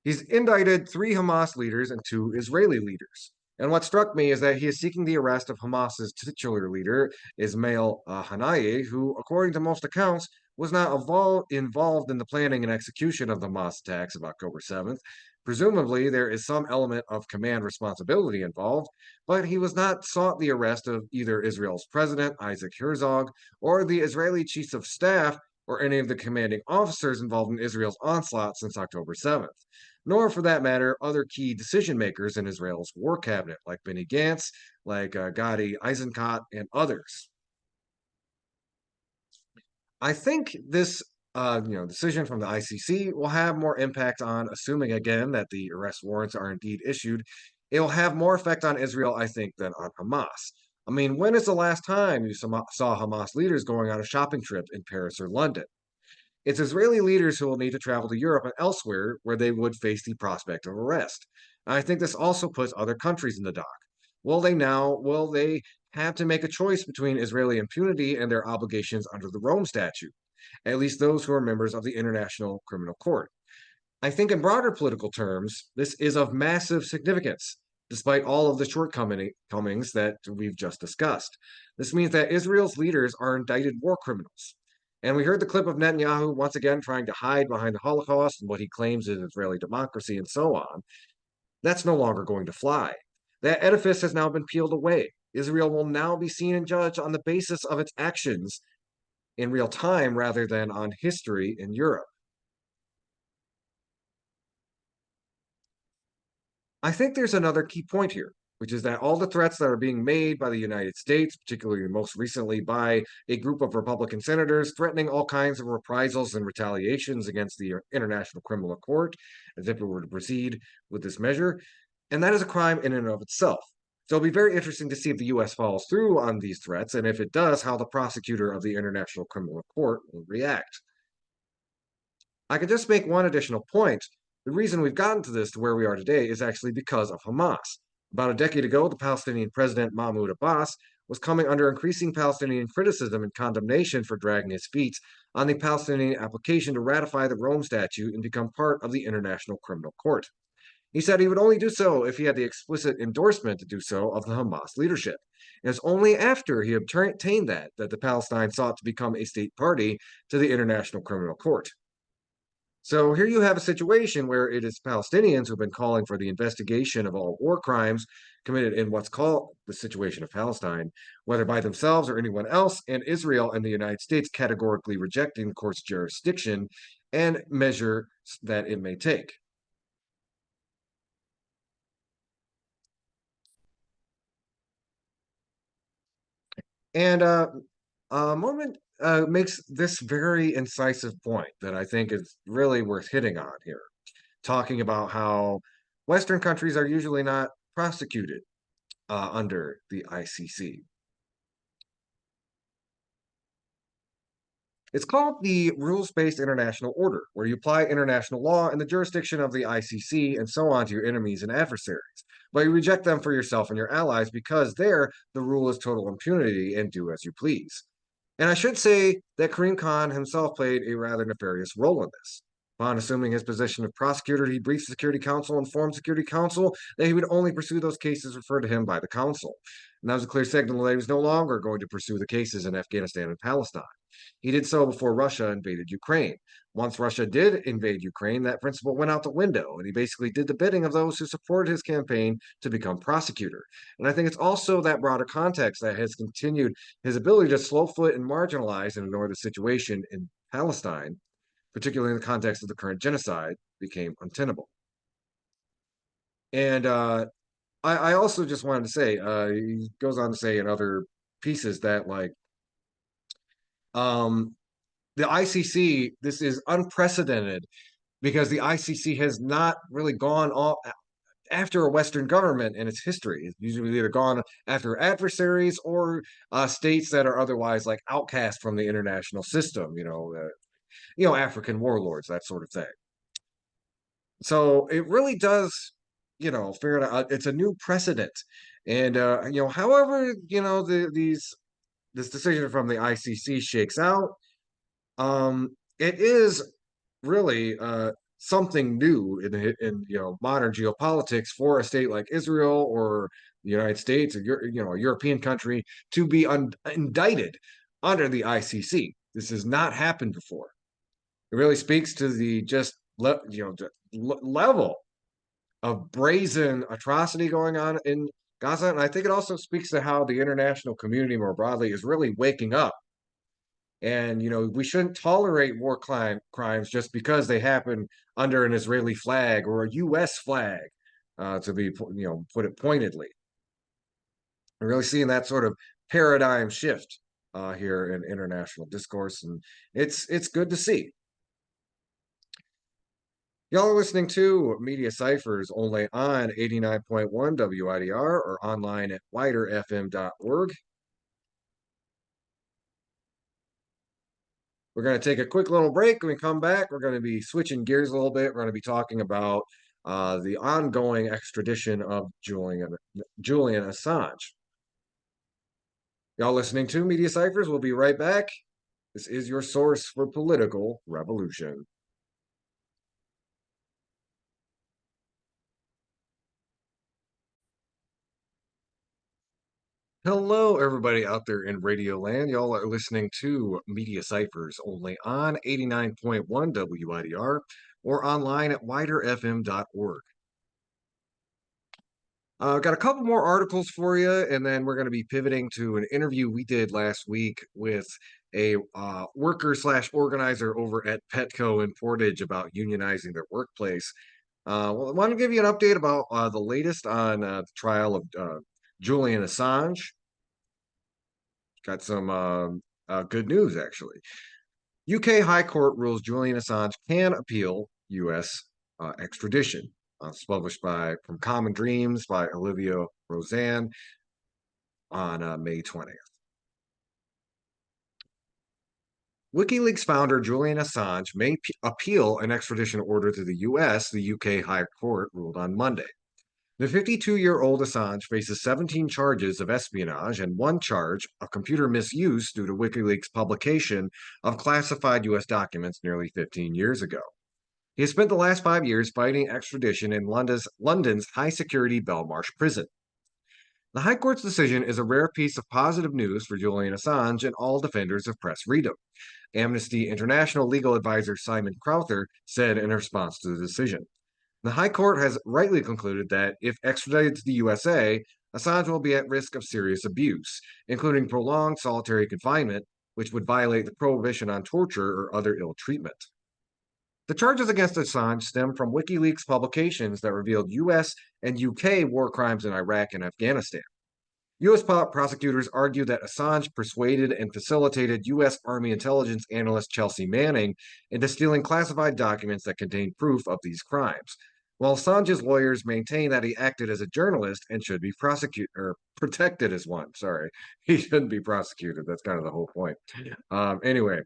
He's indicted 3 Hamas leaders and 2 Israeli leaders. And what struck me is that he is seeking the arrest of Hamas's titular leader, Ismail Haniyeh, who, according to most accounts, was not involved in the planning and execution of the Hamas attacks of October 7th. Presumably, there is some element of command responsibility involved, but he was not sought the arrest of either Israel's president, Isaac Herzog, or the Israeli chiefs of staff, or any of the commanding officers involved in Israel's onslaught since October 7th, nor for that matter other key decision makers in Israel's war cabinet, like Benny Gantz, like Gadi Eisenkot, and others. I think this decision from the ICC will have more impact on, assuming again that the arrest warrants are indeed issued, it will have more effect on Israel, I think, than on Hamas. I mean, when is the last time you saw Hamas leaders going on a shopping trip in Paris or London? It's Israeli leaders who will need to travel to Europe and elsewhere where they would face the prospect of arrest. And I think this also puts other countries in the dock. Will they have to make a choice between Israeli impunity and their obligations under the Rome Statute? At least those who are members of the International Criminal Court. I think in broader political terms, this is of massive significance, despite all of the shortcomings that we've just discussed. This means that Israel's leaders are indicted war criminals. And we heard the clip of Netanyahu once again trying to hide behind the Holocaust and what he claims is Israeli democracy and so on. That's no longer going to fly. That edifice has now been peeled away. Israel will now be seen and judged on the basis of its actions in real time rather than on history in Europe. I think there's another key point here, which is that all the threats that are being made by the United States, particularly most recently by a group of Republican senators threatening all kinds of reprisals and retaliations against the International Criminal Court, as if it were to proceed with this measure, and that is a crime in and of itself. So it'll be very interesting to see if the U.S. follows through on these threats, and if it does, how the prosecutor of the International Criminal Court will react. I could just make one additional point. The reason we've gotten to this to where we are today is actually because of Hamas. About a decade ago, the Palestinian president Mahmoud Abbas was coming under increasing Palestinian criticism and condemnation for dragging his feet on the Palestinian application to ratify the Rome Statute and become part of the International Criminal Court. He said he would only do so if he had the explicit endorsement to do so of the Hamas leadership. And it's only after he obtained that the Palestine sought to become a state party to the International Criminal Court. So here you have a situation where it is Palestinians who've been calling for the investigation of all war crimes committed in what's called the situation of Palestine, whether by themselves or anyone else, and Israel and the United States categorically rejecting the court's jurisdiction and measure that it may take. And Moment makes this very incisive point that I think is really worth hitting on here, talking about how Western countries are usually not prosecuted under the ICC. It's called the rules-based international order, where you apply international law in the jurisdiction of the ICC and so on to your enemies and adversaries, but you reject them for yourself and your allies because there the rule is total impunity and do as you please. And I should say that Karim Khan himself played a rather nefarious role in this. Upon assuming his position of prosecutor, he briefed the Security Council and informed Security Council that he would only pursue those cases referred to him by the Council. And that was a clear signal that he was no longer going to pursue the cases in Afghanistan and Palestine. He did so before Russia invaded Ukraine. Once Russia did invade Ukraine, that principle went out the window, and he basically did the bidding of those who supported his campaign to become prosecutor. And I think it's also that broader context that has continued his ability to slow foot and marginalize and ignore the situation in Palestine, particularly in the context of the current genocide, became untenable. And I also just wanted to say, he goes on to say in other pieces that, like, um, the ICC, this is unprecedented because the ICC has not really gone off after a Western government in its history. It's usually either gone after adversaries or states that are otherwise like outcast from the international system. African warlords, that sort of thing. So it really does, figure it out. It's a new precedent, and however, this decision from the ICC shakes out, it is really something new in modern geopolitics for a state like Israel or the United States or a European country to be indicted under the ICC. This has not happened before. It really speaks to the just level of brazen atrocity going on in Gaza, and I think it also speaks to how the international community more broadly is really waking up. And we shouldn't tolerate war crimes just because they happen under an Israeli flag or a U.S. flag, to be put it pointedly. I'm really seeing that sort of paradigm shift here in international discourse, and it's good to see. Y'all are listening to Media Cyphers only on 89.1 WIDR or online at widerfm.org. We're going to take a quick little break. When we come back, we're going to be switching gears a little bit. We're going to be talking about the ongoing extradition of Julian Assange. Y'all listening to Media Cyphers. We'll be right back. This is your source for political revolution. Hello, everybody out there in Radio Land. Y'all are listening to Media Cyphers only on 89.1 WIDR or online at widerfm.org. Got a couple more articles for you, and then we're going to be pivoting to an interview we did last week with a worker/organizer over at Petco in Portage about unionizing their workplace. I want to give you an update about the latest on the trial of Julian Assange. Got some good news, actually. UK High Court rules Julian Assange can appeal U.S. Extradition. It's published from Common Dreams by Olivia Roseanne on May 20th. WikiLeaks founder Julian Assange may appeal an extradition order to the U.S., the UK High Court ruled on Monday. The 52-year-old Assange faces 17 charges of espionage and one charge of computer misuse due to WikiLeaks' publication of classified U.S. documents nearly 15 years ago. He has spent the last 5 years fighting extradition in London's high-security Belmarsh prison. The High Court's decision is a rare piece of positive news for Julian Assange and all defenders of press freedom, Amnesty International legal advisor Simon Crowther said in response to the decision. The High Court has rightly concluded that if extradited to the USA, Assange will be at risk of serious abuse, including prolonged solitary confinement, which would violate the prohibition on torture or other ill treatment. The charges against Assange stem from WikiLeaks publications that revealed U.S. and UK war crimes in Iraq and Afghanistan. U.S. prosecutors argue that Assange persuaded and facilitated U.S. Army intelligence analyst Chelsea Manning into stealing classified documents that contained proof of these crimes, while Assange's lawyers maintain that he acted as a journalist and should be protected as one. Sorry, he shouldn't be prosecuted. That's kind of the whole point. Anyway.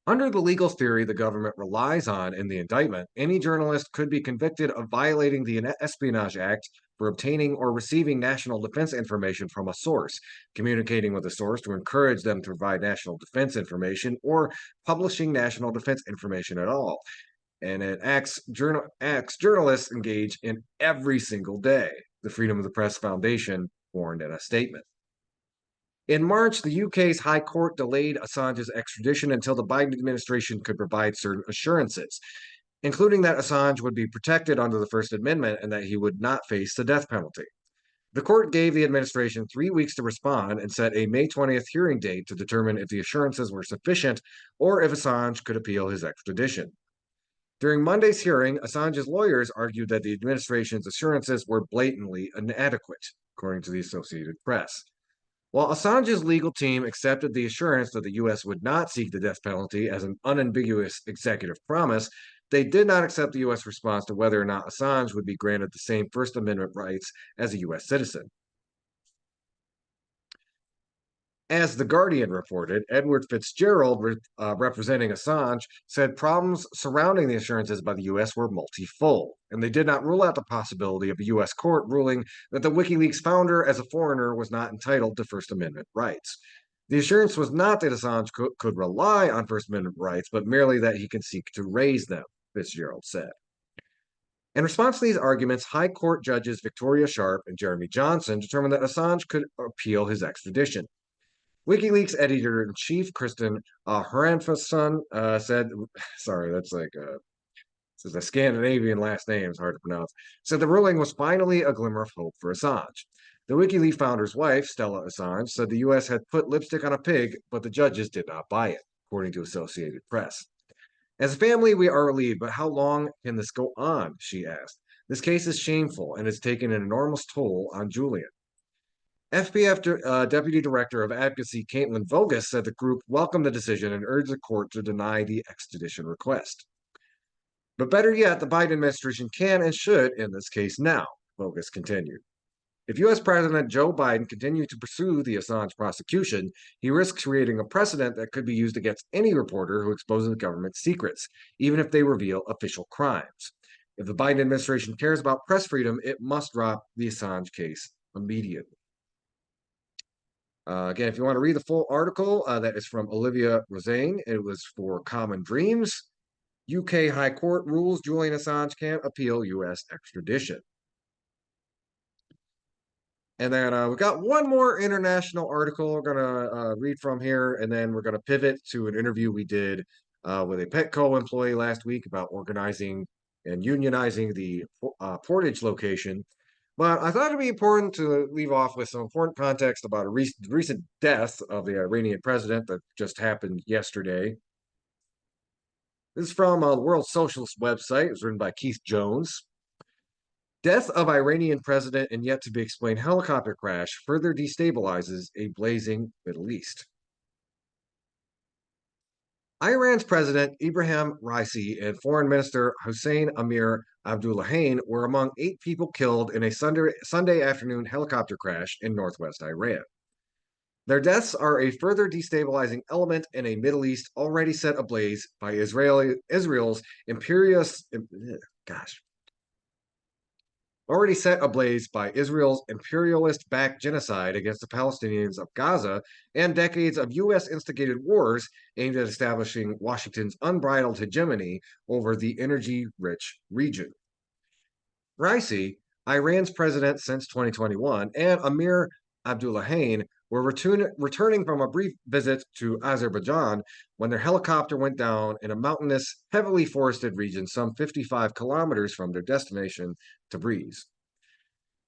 Under the legal theory the government relies on in the indictment, any journalist could be convicted of violating the Espionage Act for obtaining or receiving national defense information from a source, communicating with a source to encourage them to provide national defense information, or publishing national defense information at all. And it acts journalists engage in every single day, the Freedom of the Press Foundation warned in a statement. In March, the UK's High Court delayed Assange's extradition until the Biden administration could provide certain assurances, including that Assange would be protected under the First Amendment and that he would not face the death penalty. The court gave the administration 3 weeks to respond and set a May 20th hearing date to determine if the assurances were sufficient or if Assange could appeal his extradition. During Monday's hearing, Assange's lawyers argued that the administration's assurances were blatantly inadequate, according to the Associated Press. While Assange's legal team accepted the assurance that the U.S. would not seek the death penalty as an unambiguous executive promise, they did not accept the U.S. response to whether or not Assange would be granted the same First Amendment rights as a U.S. citizen. As The Guardian reported, Edward Fitzgerald, representing Assange, said problems surrounding the assurances by the U.S. were multifold, and they did not rule out the possibility of a U.S. court ruling that the WikiLeaks founder, as a foreigner, was not entitled to First Amendment rights. The assurance was not that Assange could rely on First Amendment rights, but merely that he can seek to raise them, Fitzgerald said. In response to these arguments, High Court judges Victoria Sharp and Jeremy Johnson determined that Assange could appeal his extradition. WikiLeaks editor-in-chief Kristen Hranfason said, sorry, that's like this is a Scandinavian last name, it's hard to pronounce, said the ruling was finally a glimmer of hope for Assange. The WikiLeaks founder's wife, Stella Assange, said the U.S. had put lipstick on a pig, but the judges did not buy it, according to Associated Press. As a family, we are relieved, but how long can this go on, she asked. This case is shameful and has taken an enormous toll on Julian. FPF Deputy Director of Advocacy Caitlin Vogus said the group welcomed the decision and urged the court to deny the extradition request. But better yet, the Biden administration can and should end this case now, Vogus continued. If U.S. President Joe Biden continues to pursue the Assange prosecution, he risks creating a precedent that could be used against any reporter who exposes government secrets, even if they reveal official crimes. If the Biden administration cares about press freedom, it must drop the Assange case immediately. Again, if you want to read the full article, that is from Olivia Rosane. It was for Common Dreams. UK High Court rules Julian Assange can't appeal U.S. extradition. And then we've got one more international article we're going to read from here, and then we're going to pivot to an interview we did with a Petco employee last week about organizing and unionizing the Portage location. But I thought it'd be important to leave off with some important context about a recent death of the Iranian president that just happened yesterday. This is from the World Socialist Web Site. It was written by Keith Jones. Death of Iranian president in yet to be explained helicopter crash further destabilizes a blazing Middle East. Iran's President Ebrahim Raisi and Foreign Minister Hossein Amir Abdullahian were among 8 people killed in a Sunday afternoon helicopter crash in northwest Iran. Their deaths are a further destabilizing element in a Middle East already set ablaze by Israel's imperialist imperialist-backed genocide against the Palestinians of Gaza and decades of U.S.-instigated wars aimed at establishing Washington's unbridled hegemony over the energy-rich region. Raisi, Iran's president since 2021, and Amir Abdullahian were returning from a brief visit to Azerbaijan when their helicopter went down in a mountainous, heavily forested region some 55 kilometers from their destination, Tabriz.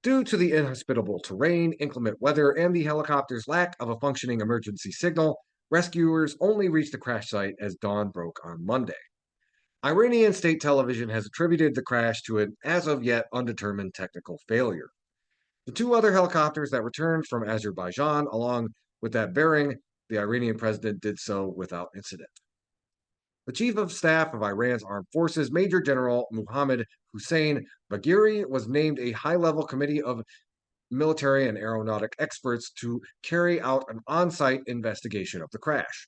Due to the inhospitable terrain, inclement weather, and the helicopter's lack of a functioning emergency signal, rescuers only reached the crash site as dawn broke on Monday. Iranian state television has attributed the crash to an as-of-yet undetermined technical failure. The 2 other helicopters that returned from Azerbaijan, along with that bearing the Iranian president, did so without incident. The Chief of Staff of Iran's Armed Forces, Major General Mohammad Hussein Bagheri, was named a high-level committee of military and aeronautic experts to carry out an on-site investigation of the crash.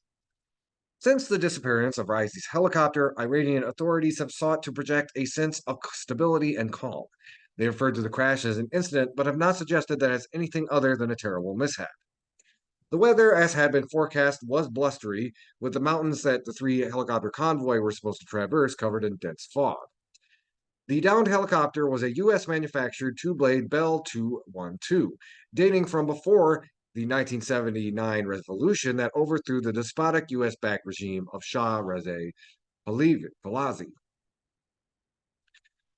Since the disappearance of Raisi's helicopter, Iranian authorities have sought to project a sense of stability and calm. They referred to the crash as an incident, but have not suggested that it's anything other than a terrible mishap. The weather, as had been forecast, was blustery, with the mountains that the 3 helicopter convoy were supposed to traverse covered in dense fog. The downed helicopter was a U.S.-manufactured 2-blade Bell 212, dating from before the 1979 revolution that overthrew the despotic U.S.-backed regime of Shah Reza Pahlavi.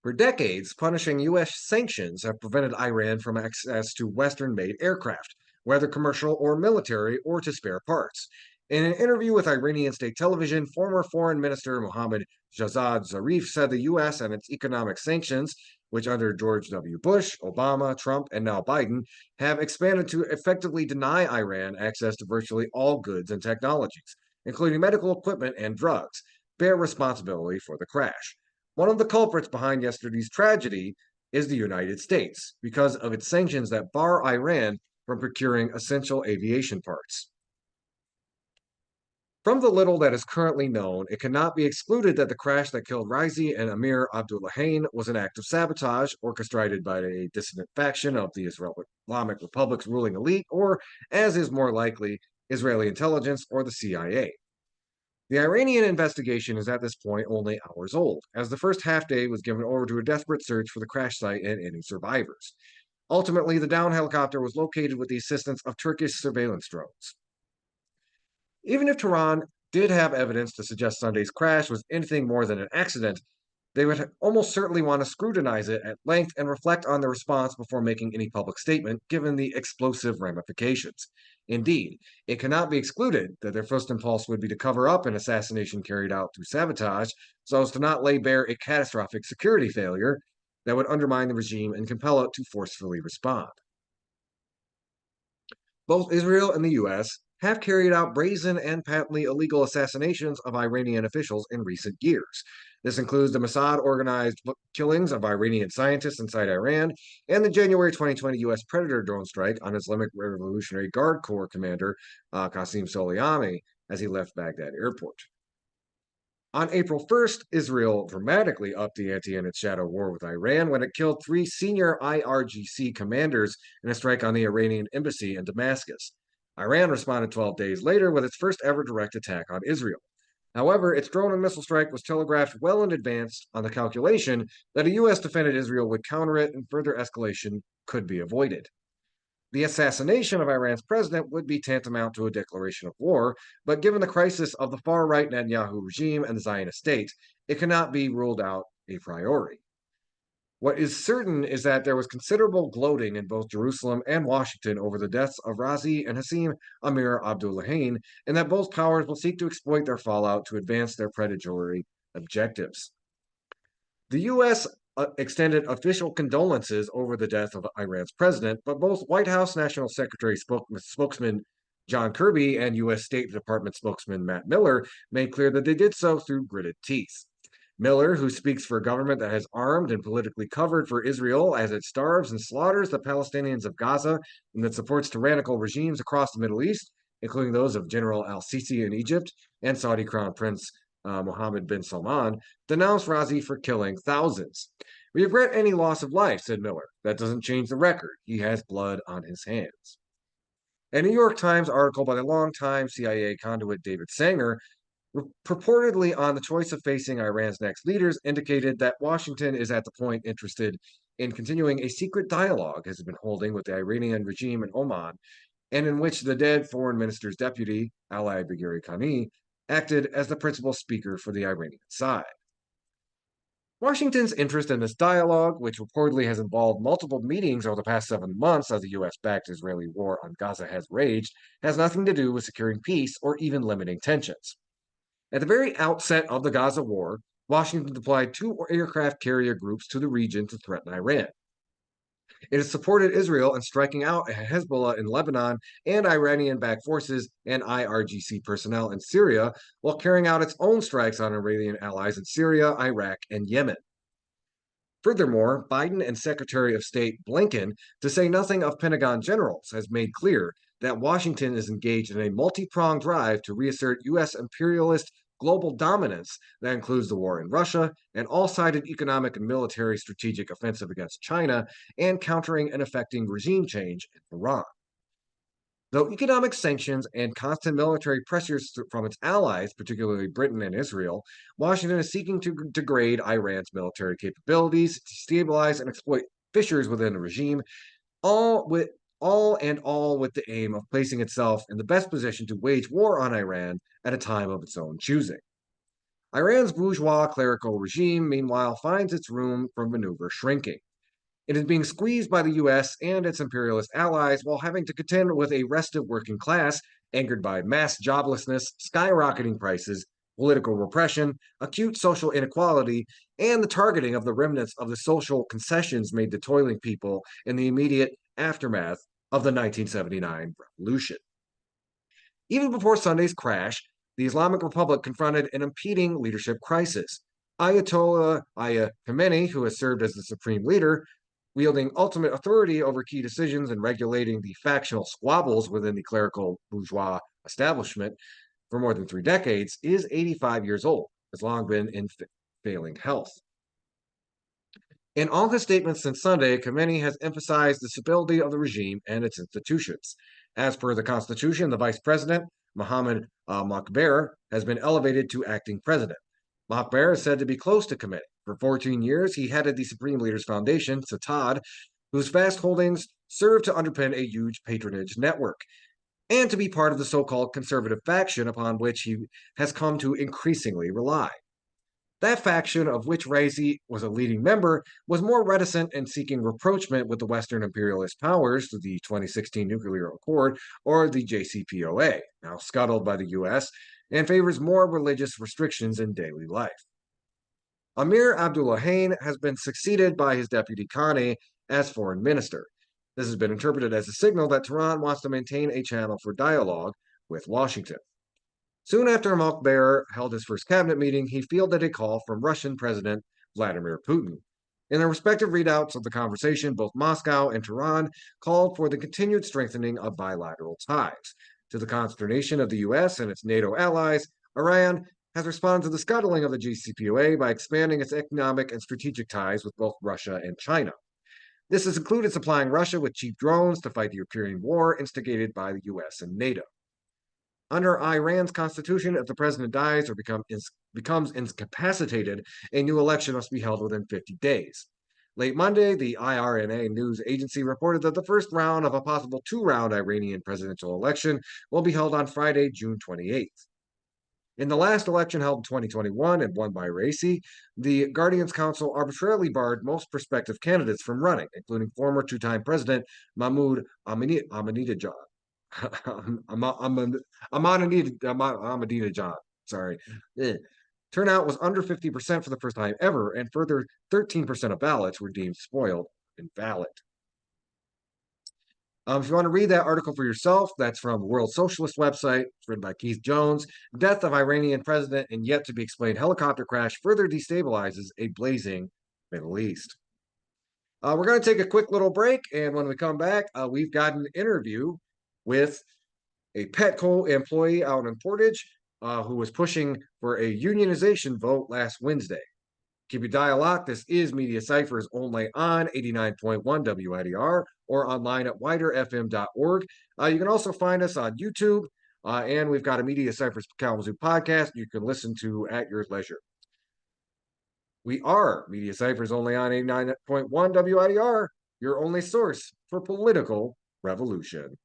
For decades, punishing U.S. sanctions have prevented Iran from access to Western-made aircraft, whether commercial or military, or to spare parts. In an interview with Iranian state television, former Foreign Minister Mohammad Javad Zarif said the U.S. and its economic sanctions which under George W. Bush, Obama, Trump, and now Biden have expanded to effectively deny Iran access to virtually all goods and technologies, including medical equipment and drugs, bear responsibility for the crash. One of the culprits behind yesterday's tragedy is the United States, because of its sanctions that bar Iran from procuring essential aviation parts. From the little that is currently known, it cannot be excluded that the crash that killed Raisi and Amir Abdullahian was an act of sabotage orchestrated by a dissident faction of the Islamic Republic's ruling elite, or, as is more likely, Israeli intelligence or the CIA. The Iranian investigation is at this point only hours old, as the first half day was given over to a desperate search for the crash site and any survivors. Ultimately, the downed helicopter was located with the assistance of Turkish surveillance drones. Even if Tehran did have evidence to suggest Sunday's crash was anything more than an accident, they would almost certainly want to scrutinize it at length and reflect on their response before making any public statement, given the explosive ramifications. Indeed, it cannot be excluded that their first impulse would be to cover up an assassination carried out through sabotage so as to not lay bare a catastrophic security failure that would undermine the regime and compel it to forcefully respond. Both Israel and the U.S. have carried out brazen and patently illegal assassinations of Iranian officials in recent years. This includes the Mossad organized killings of Iranian scientists inside Iran and the January 2020 U.S. Predator drone strike on Islamic Revolutionary Guard Corps commander Qasem Soleimani as he left Baghdad airport. On April 1st, Israel dramatically upped the ante in its shadow war with Iran when it killed 3 senior IRGC commanders in a strike on the Iranian embassy in Damascus. Iran responded 12 days later with its first ever direct attack on Israel. However, its drone and missile strike was telegraphed well in advance on the calculation that a U.S. defended Israel would counter it and further escalation could be avoided. The assassination of Iran's president would be tantamount to a declaration of war, but given the crisis of the far-right Netanyahu regime and the Zionist state, it cannot be ruled out a priori. What is certain is that there was considerable gloating in both Jerusalem and Washington over the deaths of Raisi and Hassim Amir Abdullahian, and that both powers will seek to exploit their fallout to advance their predatory objectives. The U.S. extended official condolences over the death of Iran's president, but both White House National Secretary spokesman John Kirby and U.S. State Department spokesman Matt Miller made clear that they did so through gritted teeth. Miller, who speaks for a government that has armed and politically covered for Israel as it starves and slaughters the Palestinians of Gaza and that supports tyrannical regimes across the Middle East, including those of General al-Sisi in Egypt and Saudi Crown Prince Mohammed bin Salman, denounced Raisi for killing thousands. "We regret any loss of life," said Miller. "That doesn't change the record. He has blood on his hands." A New York Times article by the longtime CIA conduit David Sanger, purportedly on the choice of facing Iran's next leaders, indicated that Washington is at the point interested in continuing a secret dialogue it has been holding with the Iranian regime in Oman, and in which the dead foreign minister's deputy, Ali Bagheri Khani, acted as the principal speaker for the Iranian side. Washington's interest in this dialogue, which reportedly has involved multiple meetings over the past 7 months as the U.S.-backed Israeli war on Gaza has raged, has nothing to do with securing peace or even limiting tensions. At the very outset of the Gaza war, Washington deployed 2 aircraft carrier groups to the region to threaten Iran. It has supported Israel in striking out Hezbollah in Lebanon and Iranian-backed forces and IRGC personnel in Syria, while carrying out its own strikes on Iranian allies in Syria, Iraq, and Yemen. Furthermore, Biden and Secretary of State Blinken, to say nothing of Pentagon generals, has made clear that Washington is engaged in a multi-pronged drive to reassert U.S. imperialist global dominance that includes the war in Russia, an all-sided economic and military strategic offensive against China, and countering and effecting regime change in Iran. Though economic sanctions and constant military pressures from its allies, particularly Britain and Israel, Washington is seeking to degrade Iran's military capabilities, destabilize and exploit fissures within the regime, all with the aim of placing itself in the best position to wage war on Iran at a time of its own choosing. Iran's bourgeois clerical regime, meanwhile, finds its room for maneuver shrinking. It is being squeezed by the U.S. and its imperialist allies while having to contend with a restive working class angered by mass joblessness, skyrocketing prices, political repression, acute social inequality, and the targeting of the remnants of the social concessions made to toiling people in the immediate aftermath of the 1979 revolution. Even before Sunday's crash, the Islamic Republic confronted an impending leadership crisis. Ayatollah Khamenei, who has served as the supreme leader, wielding ultimate authority over key decisions and regulating the factional squabbles within the clerical bourgeois establishment for more than 3 decades, is 85 years old, has long been in failing health. In all his statements since Sunday, Khamenei has emphasized the stability of the regime and its institutions. As per the Constitution, the vice president, Mohammed Mokber, has been elevated to acting president. Mokber is said to be close to Khamenei. For 14 years, he headed the Supreme Leaders Foundation, Satad, whose vast holdings serve to underpin a huge patronage network, and to be part of the so-called conservative faction upon which he has come to increasingly rely. That faction, of which Raisi was a leading member, was more reticent in seeking rapprochement with the Western imperialist powers through the 2016 Nuclear Accord, or the JCPOA, now scuttled by the US, and favors more religious restrictions in daily life. Amir Abdullahian has been succeeded by his deputy Khane as foreign minister. This has been interpreted as a signal that Tehran wants to maintain a channel for dialogue with Washington. Soon after Mokber held his first cabinet meeting, he fielded a call from Russian President Vladimir Putin. In their respective readouts of the conversation, both Moscow and Tehran called for the continued strengthening of bilateral ties. To the consternation of the US and its NATO allies, Iran has responded to the scuttling of the JCPOA by expanding its economic and strategic ties with both Russia and China. This has included supplying Russia with cheap drones to fight the Ukrainian war instigated by the US and NATO. Under Iran's constitution, if the president dies or becomes incapacitated, a new election must be held within 50 days. Late Monday, the IRNA news agency reported that the first round of a possible 2-round Iranian presidential election will be held on Friday, June 28th. In the last election held in 2021 and won by Raisi, the Guardians Council arbitrarily barred most prospective candidates from running, including former 2-time President Mahmoud Ahmadinejad. Ahmadinejad. Sorry. Turnout was under 50% for the first time ever, and further 13% of ballots were deemed spoiled and invalid. If you want to read that article for yourself, that's from World Socialist Web Site. It's written by Keith Jones. Death of Iranian president and yet to be explained helicopter crash further destabilizes a blazing Middle East. We're going to take a quick little break, and when we come back, we've got an interview with a Petco employee out in Portage who was pushing for a unionization vote last Wednesday. Keep your dial locked. This is Media Cyphers only on 89.1 WIDR or online at widerfm.org. You can also find us on YouTube, and we've got a Media Cyphers Kalamazoo podcast you can listen to at your leisure. We are Media Cyphers only on 89.1 WIDR, your only source for political revolution.